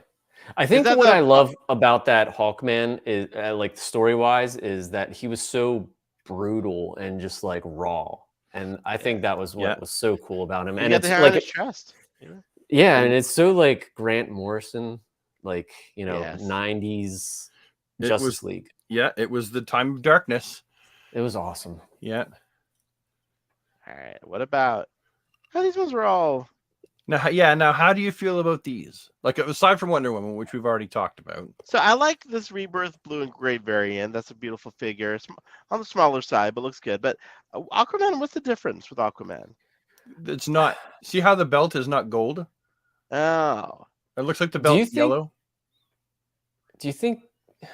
I think what I love about that Hawkman is like story-wise is that he was so brutal and just like raw, and I think that was what was so cool about him. And it's like trust, and it's so like Grant Morrison, like 90s Justice League. Yeah, it was the time of darkness. It was awesome. Yeah. All right. What about these ones were all now how do you feel about these? Like aside from Wonder Woman, which we've already talked about. So I like this Rebirth blue and gray variant. That's a beautiful figure. It's on the smaller side, but looks good. But Aquaman, what's the difference with Aquaman? It's not. See how the belt is not gold? Oh. It looks like the belt's yellow. Do you think? I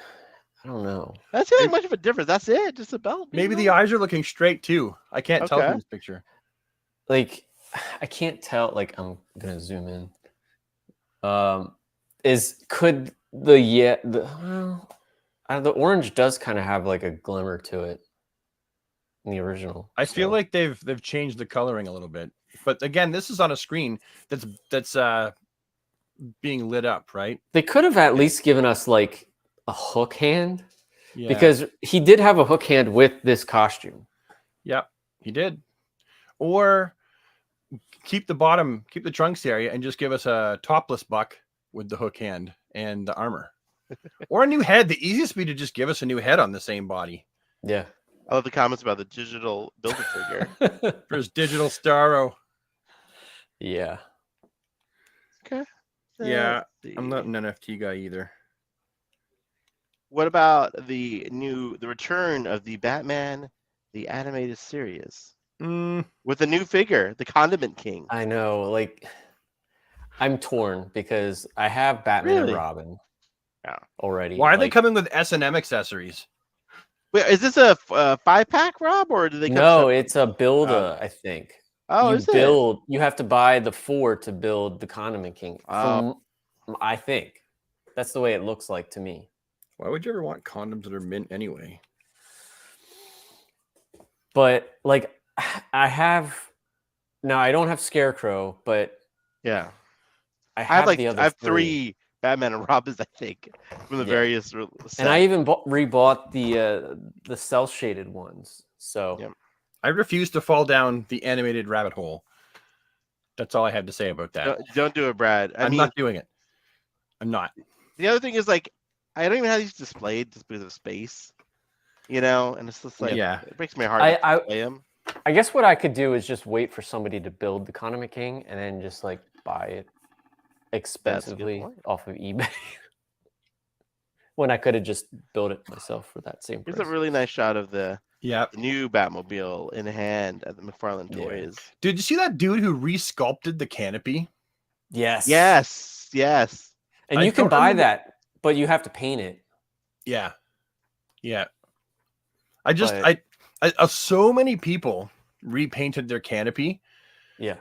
don't know. That's not much of a difference. That's it. Just a belt. Maybe the eyes are looking straight too. I can't tell from this picture. Like, I can't tell. Like, I'm gonna zoom in. The orange does kind of have like a glimmer to it in the original. I feel like they've changed the coloring a little bit, but again, this is on a screen that's being lit up, right? They could have at least given us like a hook hand, because he did have a hook hand with this costume. Yep, he did. Or keep the trunks area and just give us a topless buck with the hook hand and the armor. Or a new head. The easiest would be to just give us a new head on the same body. Yeah. I love the comments about the digital Build-A-Figure. For his digital Starro. Yeah. Okay. Yeah. I'm not an NFT guy either. What about the return of the Batman, the animated series? With a new figure, the Condiment King. I know, like, I'm torn because I have Batman and Robin already. Why are they coming with S&M accessories? Wait, is this a 5-pack, Rob, or do they come? No, it's a builder, I think. Oh, You have to buy the 4 to build the Condiment King. I think that's the way it looks like to me. Why would you ever want condoms that are mint anyway? But like, I don't have Scarecrow, but yeah, I have the other. I have 3 Batman and Robins, I think, from the various sets. And I even rebought the cell shaded ones. So I refuse to fall down the animated rabbit hole. That's all I had to say about that. Don't do it, Brad. I'm not doing it. I'm not. The other thing is like, I don't even have these displayed just because of space, and it's just like, it breaks my heart to play them. I guess what I could do is just wait for somebody to build the Conor McKing and then just like buy it expensively off of eBay. When I could have just built it myself for that same price. Here's a really nice shot of the Yeah, new Batmobile in hand at the McFarlane Toys. Did you see that dude who resculpted the canopy? Yes. And you can buy that, but you have to paint it. Yeah. So many people repainted their canopy. Yeah.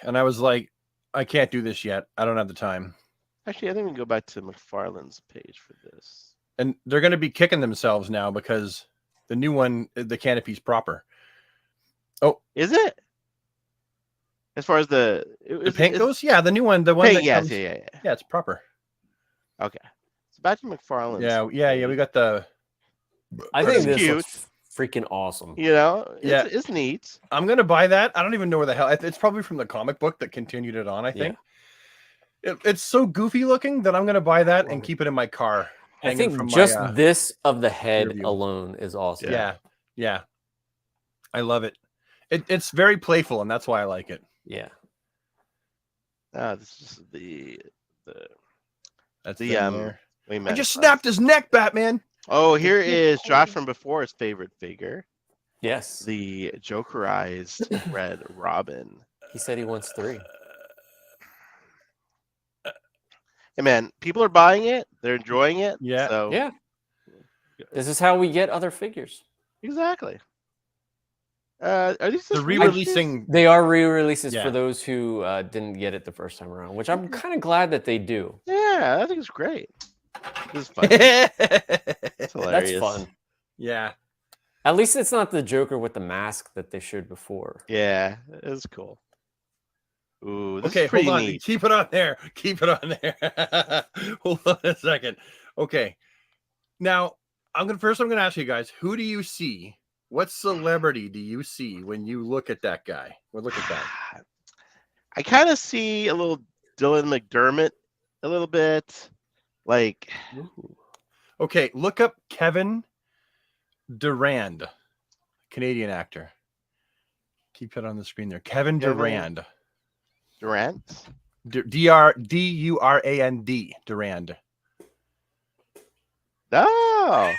And I was like, I can't do this yet. I don't have the time. Actually, I think we can go back to McFarlane's page for this. And they're going to be kicking themselves now because the new one, the canopy's proper. Oh, is it? As far as the paint goes, yeah, the new one, the one. Paint, yes, yeah, it's proper. Okay, so back to McFarlane's. Yeah. We got the. I think this looks freaking awesome. It's neat. I'm gonna buy that. I don't even know where the hell. It's probably from the comic book that continued it on. I think. It's so goofy looking that I'm gonna buy that and keep it in my car. I think just this of the head alone is awesome. Yeah. I love it. It's very playful, and that's why I like it. Yeah. This is the I just snapped his neck, Batman. Oh, here is Josh from Before's favorite figure. Yes. The Jokerized Red Robin. He said he wants 3. Hey man, people are buying it. They're enjoying it. Yeah. So. Yeah. This is how we get other figures. Exactly. Are these the re-releasing? They are re-releases for those who didn't get it the first time around, which I'm kind of glad that they do. Yeah, I think it's great. This is fun. It's hilarious. That's fun. Yeah. At least it's not the Joker with the mask that they showed before. Yeah, it's cool. Ooh, this okay, is pretty hold on. neat. Keep it on there. Keep it on there. Hold on a second. Okay. Now, I'm gonna ask you guys, who do you see? What celebrity do you see when you look at that guy? Well, look at that. I kind of see a little Dylan McDermott, a little bit. Like, okay, look up Kevin Durand, Canadian actor. Keep it on the screen there. Kevin Durand. Durand? D-U-R-A-N-D. Durand. Oh,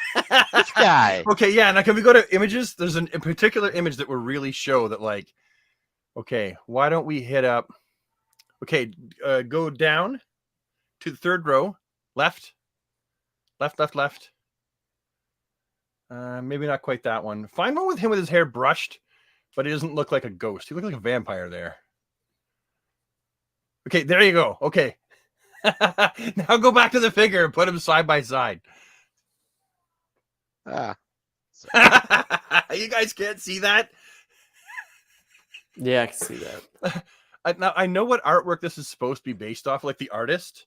this guy. Okay, yeah. Now, can we go to images? There's a particular image that will really show that, like, okay, why don't we hit up? Okay, go down to the third row. Left. Maybe not quite that one. Find one with him with his hair brushed, but he doesn't look like a ghost. He looks like a vampire there. Okay, there you go. Okay. Now go back to the figure and put them side by side. You guys can't see that? Yeah, I can see that. Now, I know what artwork this is supposed to be based off, like the artist,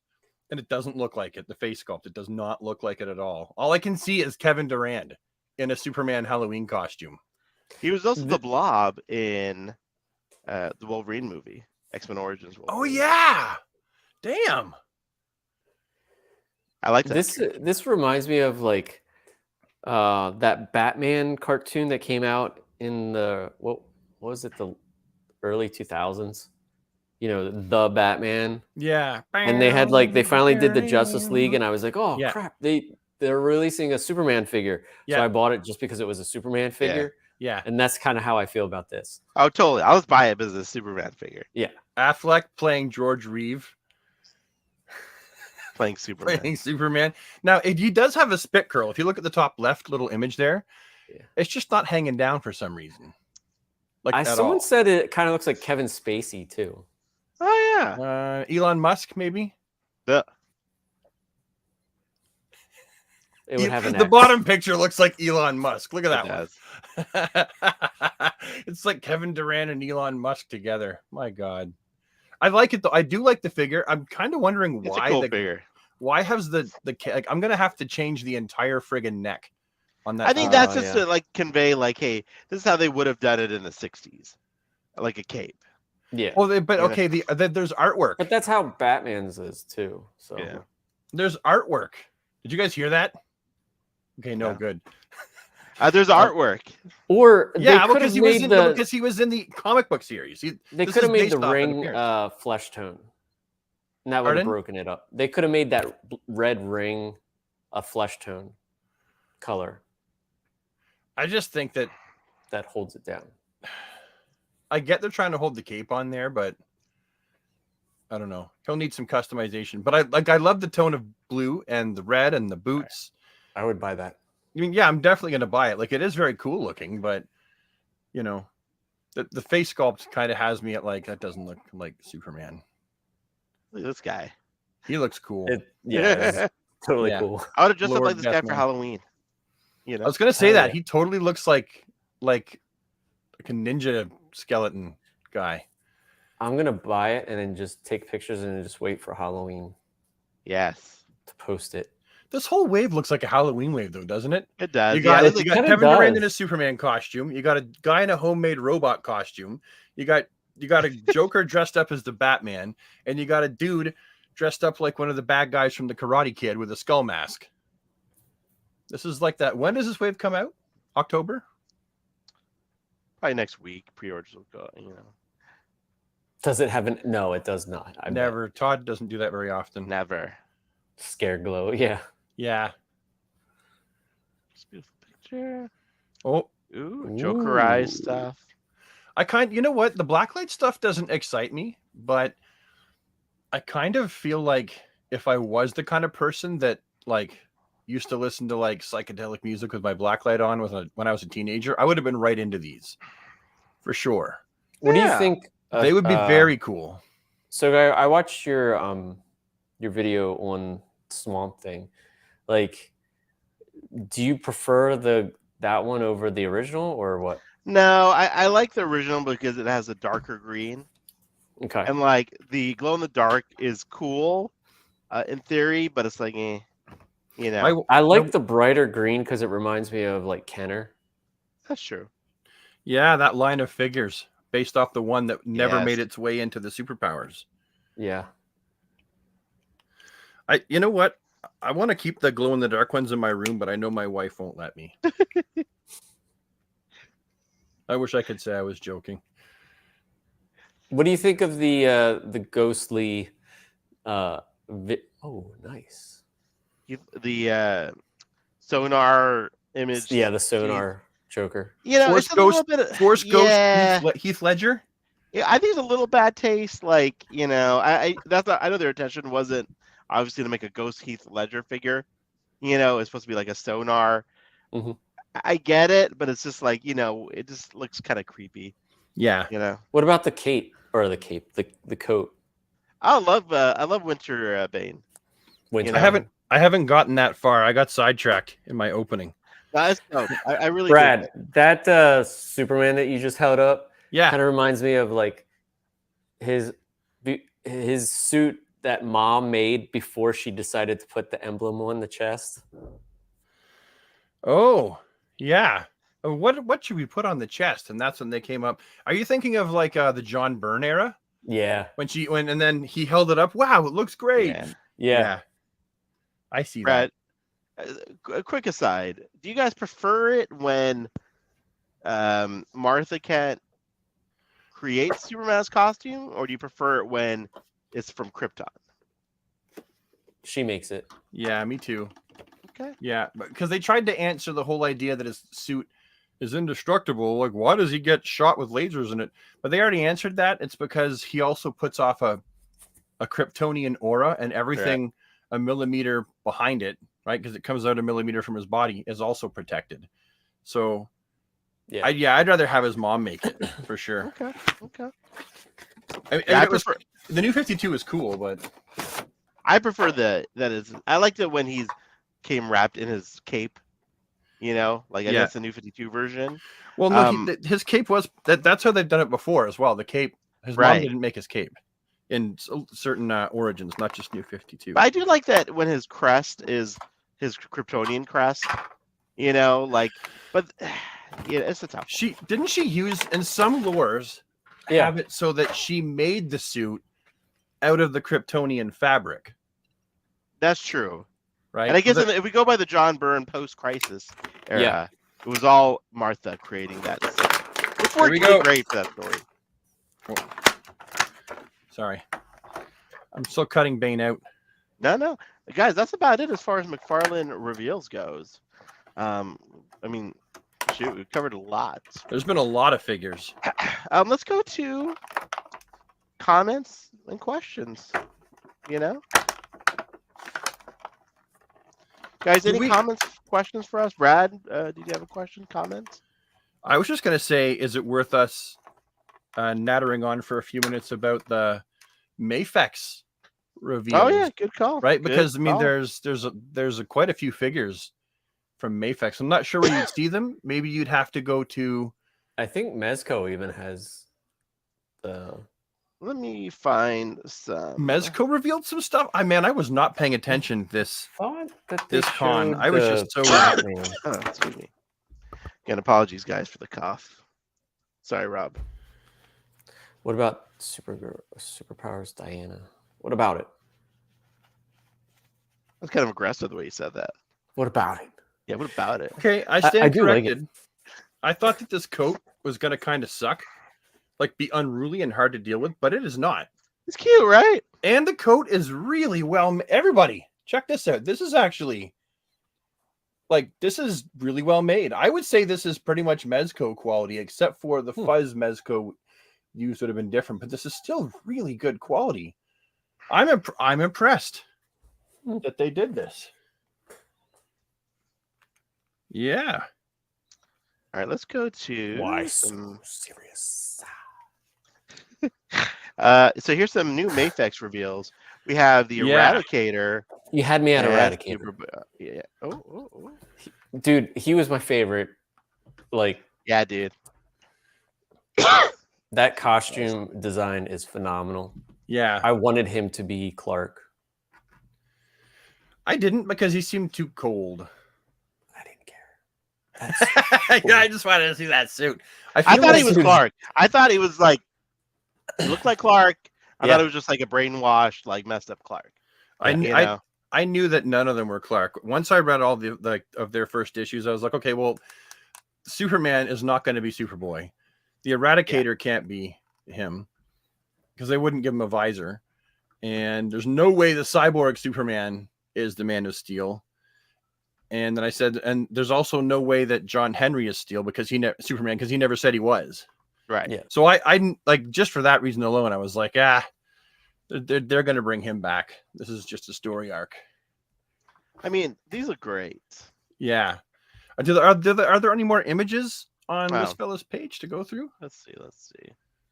and it doesn't look like it. The face sculpt, it does not look like it at all. All I can see is Kevin Durand in a Superman Halloween costume. He was also the Blob in the Wolverine movie, X-Men Origins Wolverine. Oh, yeah. Damn. I like that. This reminds me of like that Batman cartoon that came out in the what was it, the early 2000s? You know, the Batman. Yeah. And they had they finally did the Justice League, and I was like, oh crap, they're releasing a Superman figure. Yeah. So I bought it just because it was a Superman figure. Yeah. And that's kind of how I feel about this. Oh, totally. I was buying it as a Superman figure. Yeah. Affleck playing George Reeve. Playing Superman. Now, he does have a spit curl. If you look at the top left little image there, it's just not hanging down for some reason. Like someone said it kind of looks like Kevin Spacey too. Oh yeah. Elon Musk maybe. Yeah. It would have the bottom picture looks like Elon Musk. Look at that one. It's like Kevin Durand and Elon Musk together. My God. I like it though. I do like the figure. I'm kind of wondering why it's a cool figure. Why has the I'm gonna have to change the entire friggin' neck on that. I think that's just to like convey like, hey, this is how they would have done it in the 60s, like a cape. Yeah. Well, but okay, there's artwork. But that's how Batman's is too. So yeah. There's artwork. Did you guys hear that? Okay, no, good. There's artwork. Or yeah, because he was in the comic book series. They could have made the ring flesh tone. And that would have broken it up. They could have made that red ring a flesh tone color. I just think that holds it down. I get they're trying to hold the cape on there, but I don't know. He'll need some customization. But I love the tone of blue and the red and the boots. I would buy that. I mean, yeah, I'm definitely going to buy it. Like, it is very cool looking, but you know, the face sculpt kind of has me at like, that doesn't look like Superman. Look at this guy. He looks cool. It's totally cool. I would have dressed up like this guy for Halloween. You know, I was going to say that he totally looks like a ninja skeleton guy. I'm going to buy it and then just take pictures and just wait for Halloween. Yes. To post it. This whole wave looks like a Halloween wave, though, doesn't it? It does. You got Kevin Durant in a Superman costume. You got a guy in a homemade robot costume. You got a Joker dressed up as the Batman, and you got a dude dressed up like one of the bad guys from the Karate Kid with a skull mask. This is like that. When does this wave come out? October? Probably next week. Pre-orders will go. You know. Does it have No, it does not. Never. Todd doesn't do that very often. Never. Scare glow. Yeah. Yeah. Just beautiful picture. Oh. Ooh, Joker eyes stuff. You know what? The blacklight stuff doesn't excite me, but I kind of feel like if I was the kind of person that like used to listen to like psychedelic music with my blacklight on when I was a teenager, I would have been right into these for sure. What do you think? They would be very cool. So I watched your video on Swamp Thing. Like, do you prefer that one over the original or what? No, I like the original because it has a darker green. Okay. And like the glow in the dark is cool in theory, but it's like, you know. I like the brighter green because it reminds me of like Kenner. That's true. Yeah, that line of figures based off the one that never made its way into the superpowers. Yeah. You know what? I want to keep the glow in the dark ones in my room, but I know my wife won't let me. I wish I could say I was joking. What do you think of the ghostly oh, nice. The sonar image. Yeah, the sonar Joker. You know, Force Ghost Heath Ledger. Yeah, I think it's a little bad taste. Like, you know, I know their intention wasn't obviously to make a Ghost Heath Ledger figure. You know, it's supposed to be like a sonar. Mm-hmm. I get it, but it's just like, you know, it just looks kind of creepy. Yeah. You know. What about the cape or the coat? I love Winter Bane. Winter. You know? I haven't gotten that far. I got sidetracked in my opening. That's dope. I really Brad, that Superman that you just held up, yeah, kind of reminds me of like his suit that mom made before she decided to put the emblem on the chest. Oh, yeah. What should we put on the chest? And that's when they came up. Are you thinking of like the John Byrne era? Yeah. And then he held it up. Wow, it looks great. Yeah. I see Brad, that. A quick aside. Do you guys prefer it when Martha can't create Superman's costume, or do you prefer it when it's from Krypton? She makes it. Yeah, me too. Okay. Yeah, because they tried to answer the whole idea that his suit is indestructible. Like, why does he get shot with lasers in it? But they already answered that. It's because he also puts off a Kryptonian aura, and everything a millimeter behind it, right? Because it comes out a millimeter from his body, is also protected. So, I'd rather have his mom make it for sure. Okay. I prefer the New 52 is cool, but I prefer I liked it when he came wrapped in his cape. You know, like I guess the New 52 version. Well, no, his cape was that's how they've done it before as well. The cape, his mom didn't make his cape in certain origins, not just New 52. But I do like that when his crest is his Kryptonian crest. You know, like, but yeah, it's a tough one. Didn't she use in some lores have it so that she made the suit out of the Kryptonian fabric. That's true. Right. And I guess if we go by the John Byrne post-crisis era, it was all Martha creating that suit. Which worked really great for that story. Oh. Sorry. I'm still cutting Bane out. No. Guys, that's about it as far as McFarlane reveals goes. I mean, shoot, we covered a lot. There's been a lot of figures. Let's go to comments and questions. You know? Guys, any comments, questions for us? Brad, did you have a question, comment? I was just going to say, is it worth us nattering on for a few minutes about the Mafex reveals? Oh yeah, good call. Right, because I mean, there's quite a few figures from Mafex. I'm not sure where you'd see them. Maybe you'd have to go to. I think Mezco even has the. Let me find some. Mezco revealed some stuff. I was not paying attention this con. I was just so. Excuse me. Again, apologies, guys, for the cough. Sorry, Rob. What about Superpowers Diana? What about it? That's kind of aggressive the way you said that. What about it? Yeah, what about it? Okay, I stand corrected. Like I thought that this coat was going to kind of suck. Like be unruly and hard to deal with, but it is not. It's cute, right? And the coat is really well. Everybody, check this out. This is actually this is really well made. I would say this is pretty much Mezco quality, except for the fuzz Mezco use would have been different. But this is still really good quality. I'm impressed that they did this. Yeah. All right, let's go to why so serious. So here's some new Mafex reveals. We have the Eradicator. You had me at Eradicator. Yeah. Oh. Dude, he was my favorite. Yeah, dude. That costume design is phenomenal. Yeah. I wanted him to be Clark. I didn't because he seemed too cold. I didn't care. Cool. I just wanted to see that suit. I thought he was Clark. I thought he was he looked like Clark. I thought it was just like a brainwashed, messed up Clark. I knew that none of them were Clark. Once I read all of their first issues, I was like, okay, well, Superman is not going to be Superboy. The Eradicator can't be him because they wouldn't give him a visor. And there's no way the cyborg Superman is the Man of Steel. And then I said, and there's also no way that John Henry is Steel because Superman because he never said he was. Right. Yeah. So I just for that reason alone, I was like, they're going to bring him back. This is just a story arc. I mean, these look great. Yeah. Are there any more images on this fella's page to go through? Let's see.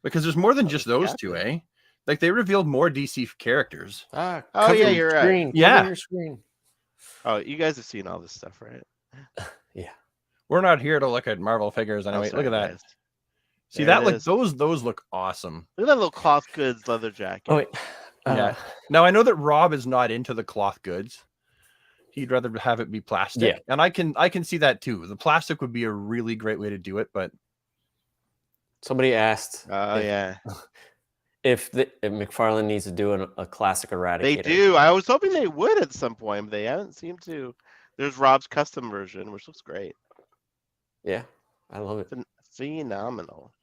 Because there's more than just those two, eh? They revealed more DC characters. Oh yeah, you're right. Yeah. Your screen. Oh, you guys have seen all this stuff, right? Yeah. We're not here to look at Marvel figures anyway. Look at that. Guys. See that? Those look awesome. Look at that little cloth goods leather jacket. Oh wait. Yeah. Now I know that Rob is not into the cloth goods. He'd rather have it be plastic. Yeah. And I can see that too. The plastic would be a really great way to do it, but somebody asked. If McFarlane needs to do a classic Eradicator. They do. I was hoping they would at some point, but they haven't seemed to. There's Rob's custom version, which looks great. Yeah, I love it. Phenomenal.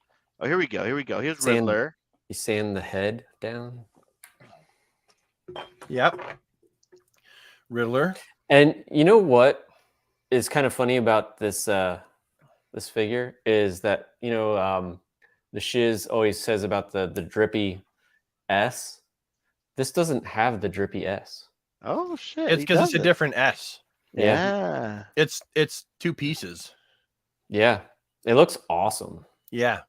Oh, here we go. Here's Riddler. He's sanding the head down. Yep. Riddler. And you know what is kind of funny about this this figure is that the Shiz always says about the drippy S. This doesn't have the drippy S. Oh shit! It's because it's a different S. Yeah. It's two pieces. Yeah, it looks awesome. Yeah.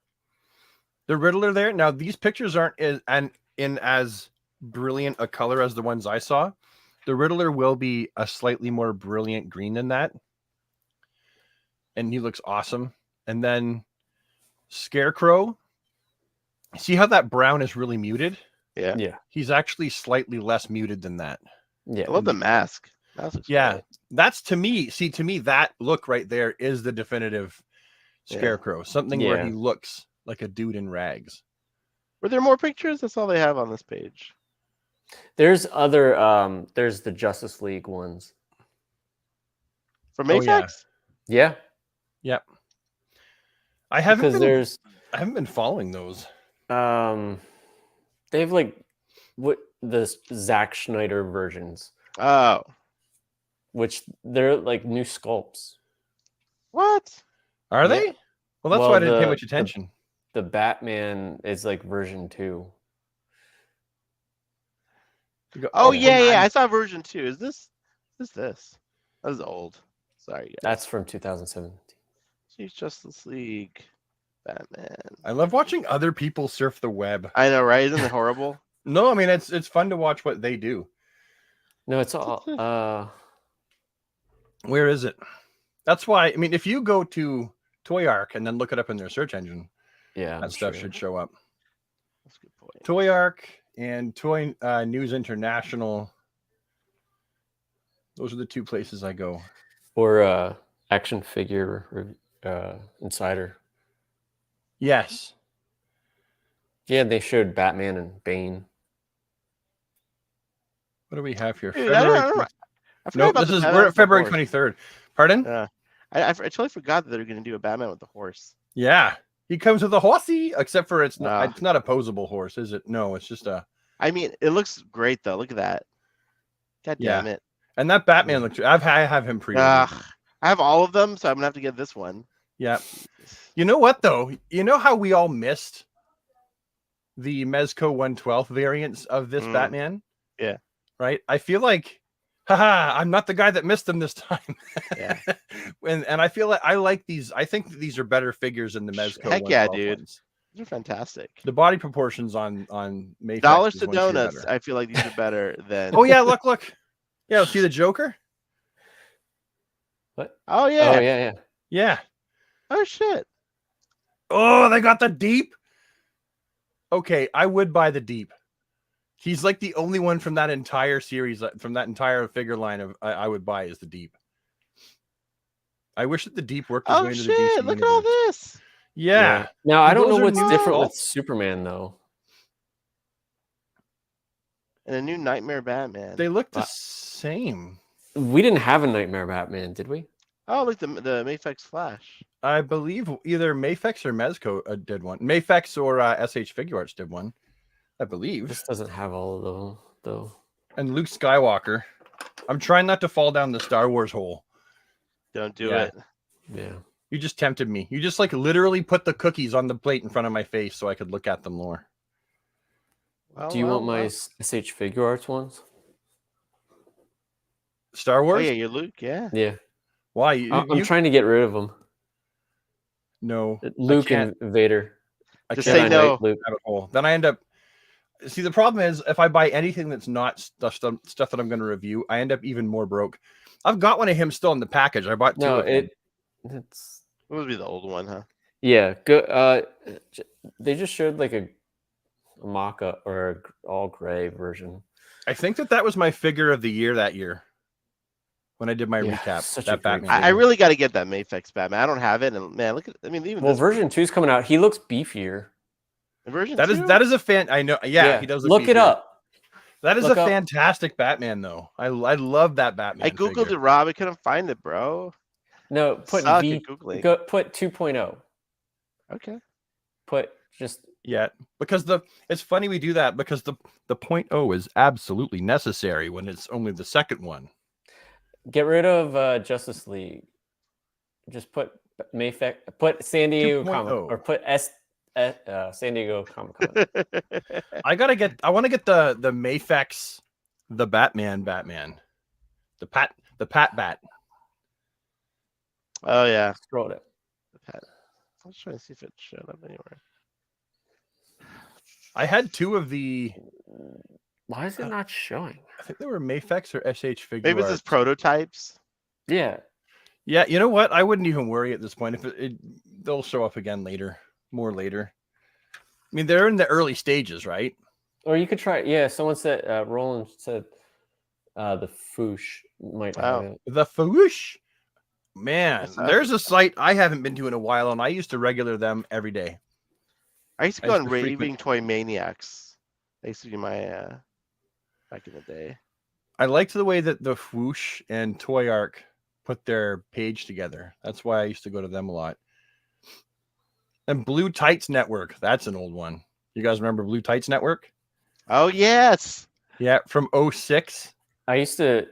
The Riddler there. Now these pictures aren't in as brilliant a color as the ones I saw. The Riddler will be a slightly more brilliant green than that. And he looks awesome. And then Scarecrow. See how that brown is really muted? Yeah. Yeah. He's actually slightly less muted than that. Yeah. I love the mask. Yeah, that's to me. See, to me, that look right there is the definitive Scarecrow. Something where he looks like a dude in rags. Were there more pictures? That's all they have on this page. There's other. There's the Justice League ones from Mafex. Yeah. Yep. I haven't been following those. They have like the Zack Snyder versions. Oh. Which they're like new sculpts. What? Are they? Well, that's why I didn't pay much attention. The Batman is like version 2. Oh yeah. I saw version 2. Is this? That was old. Sorry, guys. That's from 2017. Chief Justice League, Batman. I love watching other people surf the web. I know, right? Isn't it horrible? No, I mean it's fun to watch what they do. No, it's all. Where is it? That's why. I mean, if you go to Toy Ark and then look it up in their search engine, that stuff should show up. That's a good point. Toy Ark and Toy News International. Those are the two places I go. Or Action Figure Insider. Yes. Yeah, they showed Batman and Bane. What do we have here? Dude, we're at February 23rd. Pardon? I totally forgot that they're going to do a Batman with the horse. Yeah, he comes with a horsey, except for it's not a posable horse, is it? No, it's just a. I mean, it looks great though. Look at that. God damn it! And that Batman looks. I have him pre. I have all of them, so I'm gonna have to get this one. Yeah. You know what though? You know how we all missed the Mezco 112 variants of this Batman? Yeah. Right. I feel like. Haha, I'm not the guy that missed them this time. Yeah. and I feel like I like these. I think that these are better figures than the Mezco. Heck yeah, dude. Ones. These are fantastic. The body proportions on Mayflex dollars to donuts. I feel like these are better than. Oh yeah, look. Yeah, see the Joker. What? Oh yeah. Oh yeah. Yeah. Oh shit. Oh, they got the Deep. Okay, I would buy the Deep. He's like the only one from that entire series, from that entire figure line of I would buy is the Deep. I wish that the Deep worked his way into the DC Look universe. at all this. Yeah. Now I don't know what's different with Superman though. And a new Nightmare Batman. They look the same. We didn't have a Nightmare Batman, did we? Oh, look, the Mafex Flash. I believe either Mafex or Mezco did one. Mafex or SH Figure Arts did one. I believe. This doesn't have all of them, though. And Luke Skywalker. I'm trying not to fall down the Star Wars hole. Don't do it. Yeah. You just tempted me. You just like literally put the cookies on the plate in front of my face so I could look at them more. Do you want my SH Figure Arts ones? Star Wars? Oh, yeah, you're Luke, yeah. Yeah. Why? I'm trying to get rid of them. No. Luke and Vader. Just say no. Luke. Then I end up. See, the problem is if I buy anything that's not stuff that I'm going to review, I end up even more broke. I've got one of him still in the package. I bought two of them. It's it would be the old one, huh? Yeah. Go. They just showed like a mock-up or all gray version. I think that was my figure of the year that year when I did my recap. That Batman. I really got to get that Mafex Batman. I don't have it, and man, look at. I mean, even version 2 is coming out. He looks beefier. Version that 2? That is a fan. I know. Yeah, he does. Look it up. That is a fantastic Batman, though. I love that Batman. I googled it, Rob. I couldn't find it, bro. No, put put 2.0. Okay. Put just because it's funny we do that because the 0.0 is absolutely necessary when it's only the second one. Get rid of Justice League. Just put Mayfex. Put San Diego Comic or put San Diego Comic Con. I want to get the Mafex, the Batman, the Pat Bat. Oh yeah, scroll it. The Pat. I was trying to see if it showed up anywhere. I had two of the. Why is it not showing? I think they were Mafex or SH Figure. Maybe it's prototypes. Yeah. Yeah, you know what? I wouldn't even worry at this point. If they'll show up again later, more later. I mean, they're in the early stages, right? Or you could try. Yeah, someone said Roland said the Foosh might have it. The Fawoosh. Man, there's a site I haven't been to in a while, and I used to regular them every day. I used to go on Raving Toy Maniacs. They used to be my back in the day. I liked the way that the Whoosh and Toy Arc put their page together. That's why I used to go to them a lot. And Blue Tights Network. That's an old one. You guys remember Blue Tights Network? Oh, yes. Yeah, from 06. I used to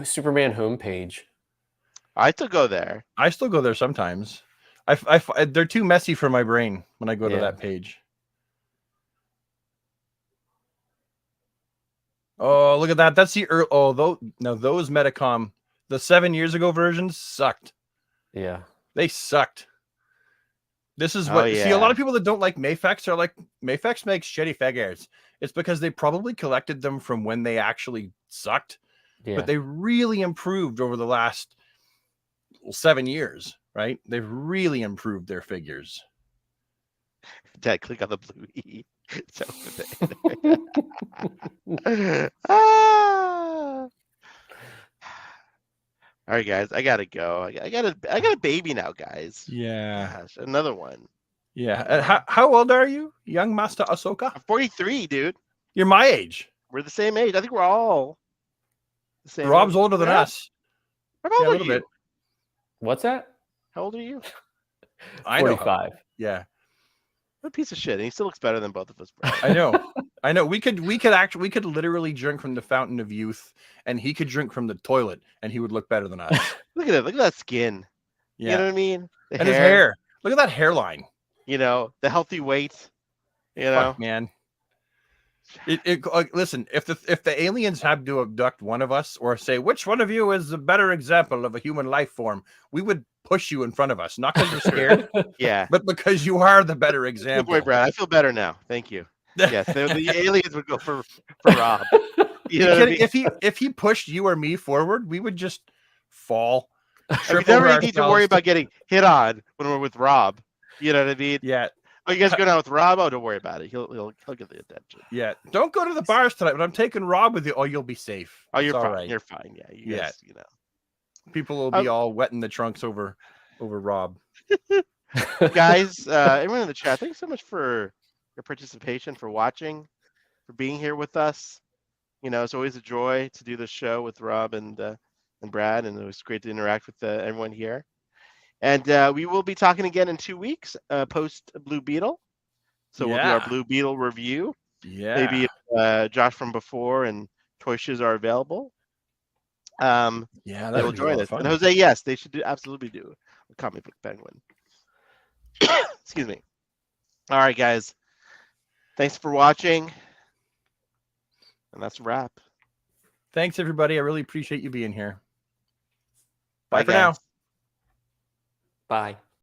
Superman homepage. I still go there. I still go there sometimes. They're too messy for my brain when I go to that page. Oh, look at that. That's the those Metacom, the 7 years ago versions sucked. Yeah. They sucked. This is what see a lot of people that don't like Mafex are like Mafex makes shitty figures. It's because they probably collected them from when they actually sucked. Yeah. But they really improved over the last 7 years, right? They've really improved their figures. Dad, click on the blue E. All right, guys, I gotta go. I got a baby now, guys. Yeah. Gosh, another one. Yeah. How old are you, young Master Ahsoka? I'm 43, dude. You're my age. We're the same age. I think we're all the same. Rob's older than us. How old are you? Bit. What's that? How old are you? I 45. Yeah. What a piece of shit. And he still looks better than both of us, bro. I know. We could literally drink from the fountain of youth, and he could drink from the toilet, and he would look better than us. Look at it. Look at that skin. Yeah. You know what I mean? And his hair. Look at that hairline. You know, the healthy weight. You know, fuck, man. Listen, if the aliens had to abduct one of us or say which one of you is a better example of a human life form, we would push you in front of us, not because we're scared, but because you are the better example. Good boy, Brad. I feel better now. Thank you. Yes, the aliens would go for Rob. You know what I mean? If he pushed you or me forward, we would just fall. We never need to worry about getting hit on when we're with Rob. You know what I mean? Yeah. Oh, you guys going out with Rob? Oh, don't worry about it. He'll get the attention. Yeah. Don't go to the bars tonight, but I'm taking Rob with you. Oh, you'll be safe. Oh, you're fine. Right. You're fine. Yeah. You guys, you know. People will be all wet in the trunks over Rob. Guys, everyone in the chat, thanks so much for your participation, for watching, for being here with us. You know, it's always a joy to do this show with Rob and Brad, and it was great to interact with everyone here. And we will be talking again in 2 weeks, post Blue Beetle. So we'll do our Blue Beetle review. Yeah. Maybe Josh from before and Toy Shiz are available. They will join us. And Jose, yes, they should absolutely do a comic book penguin. Excuse me. All right, guys. Thanks for watching. And that's a wrap. Thanks, everybody. I really appreciate you being here. Bye for now. Bye.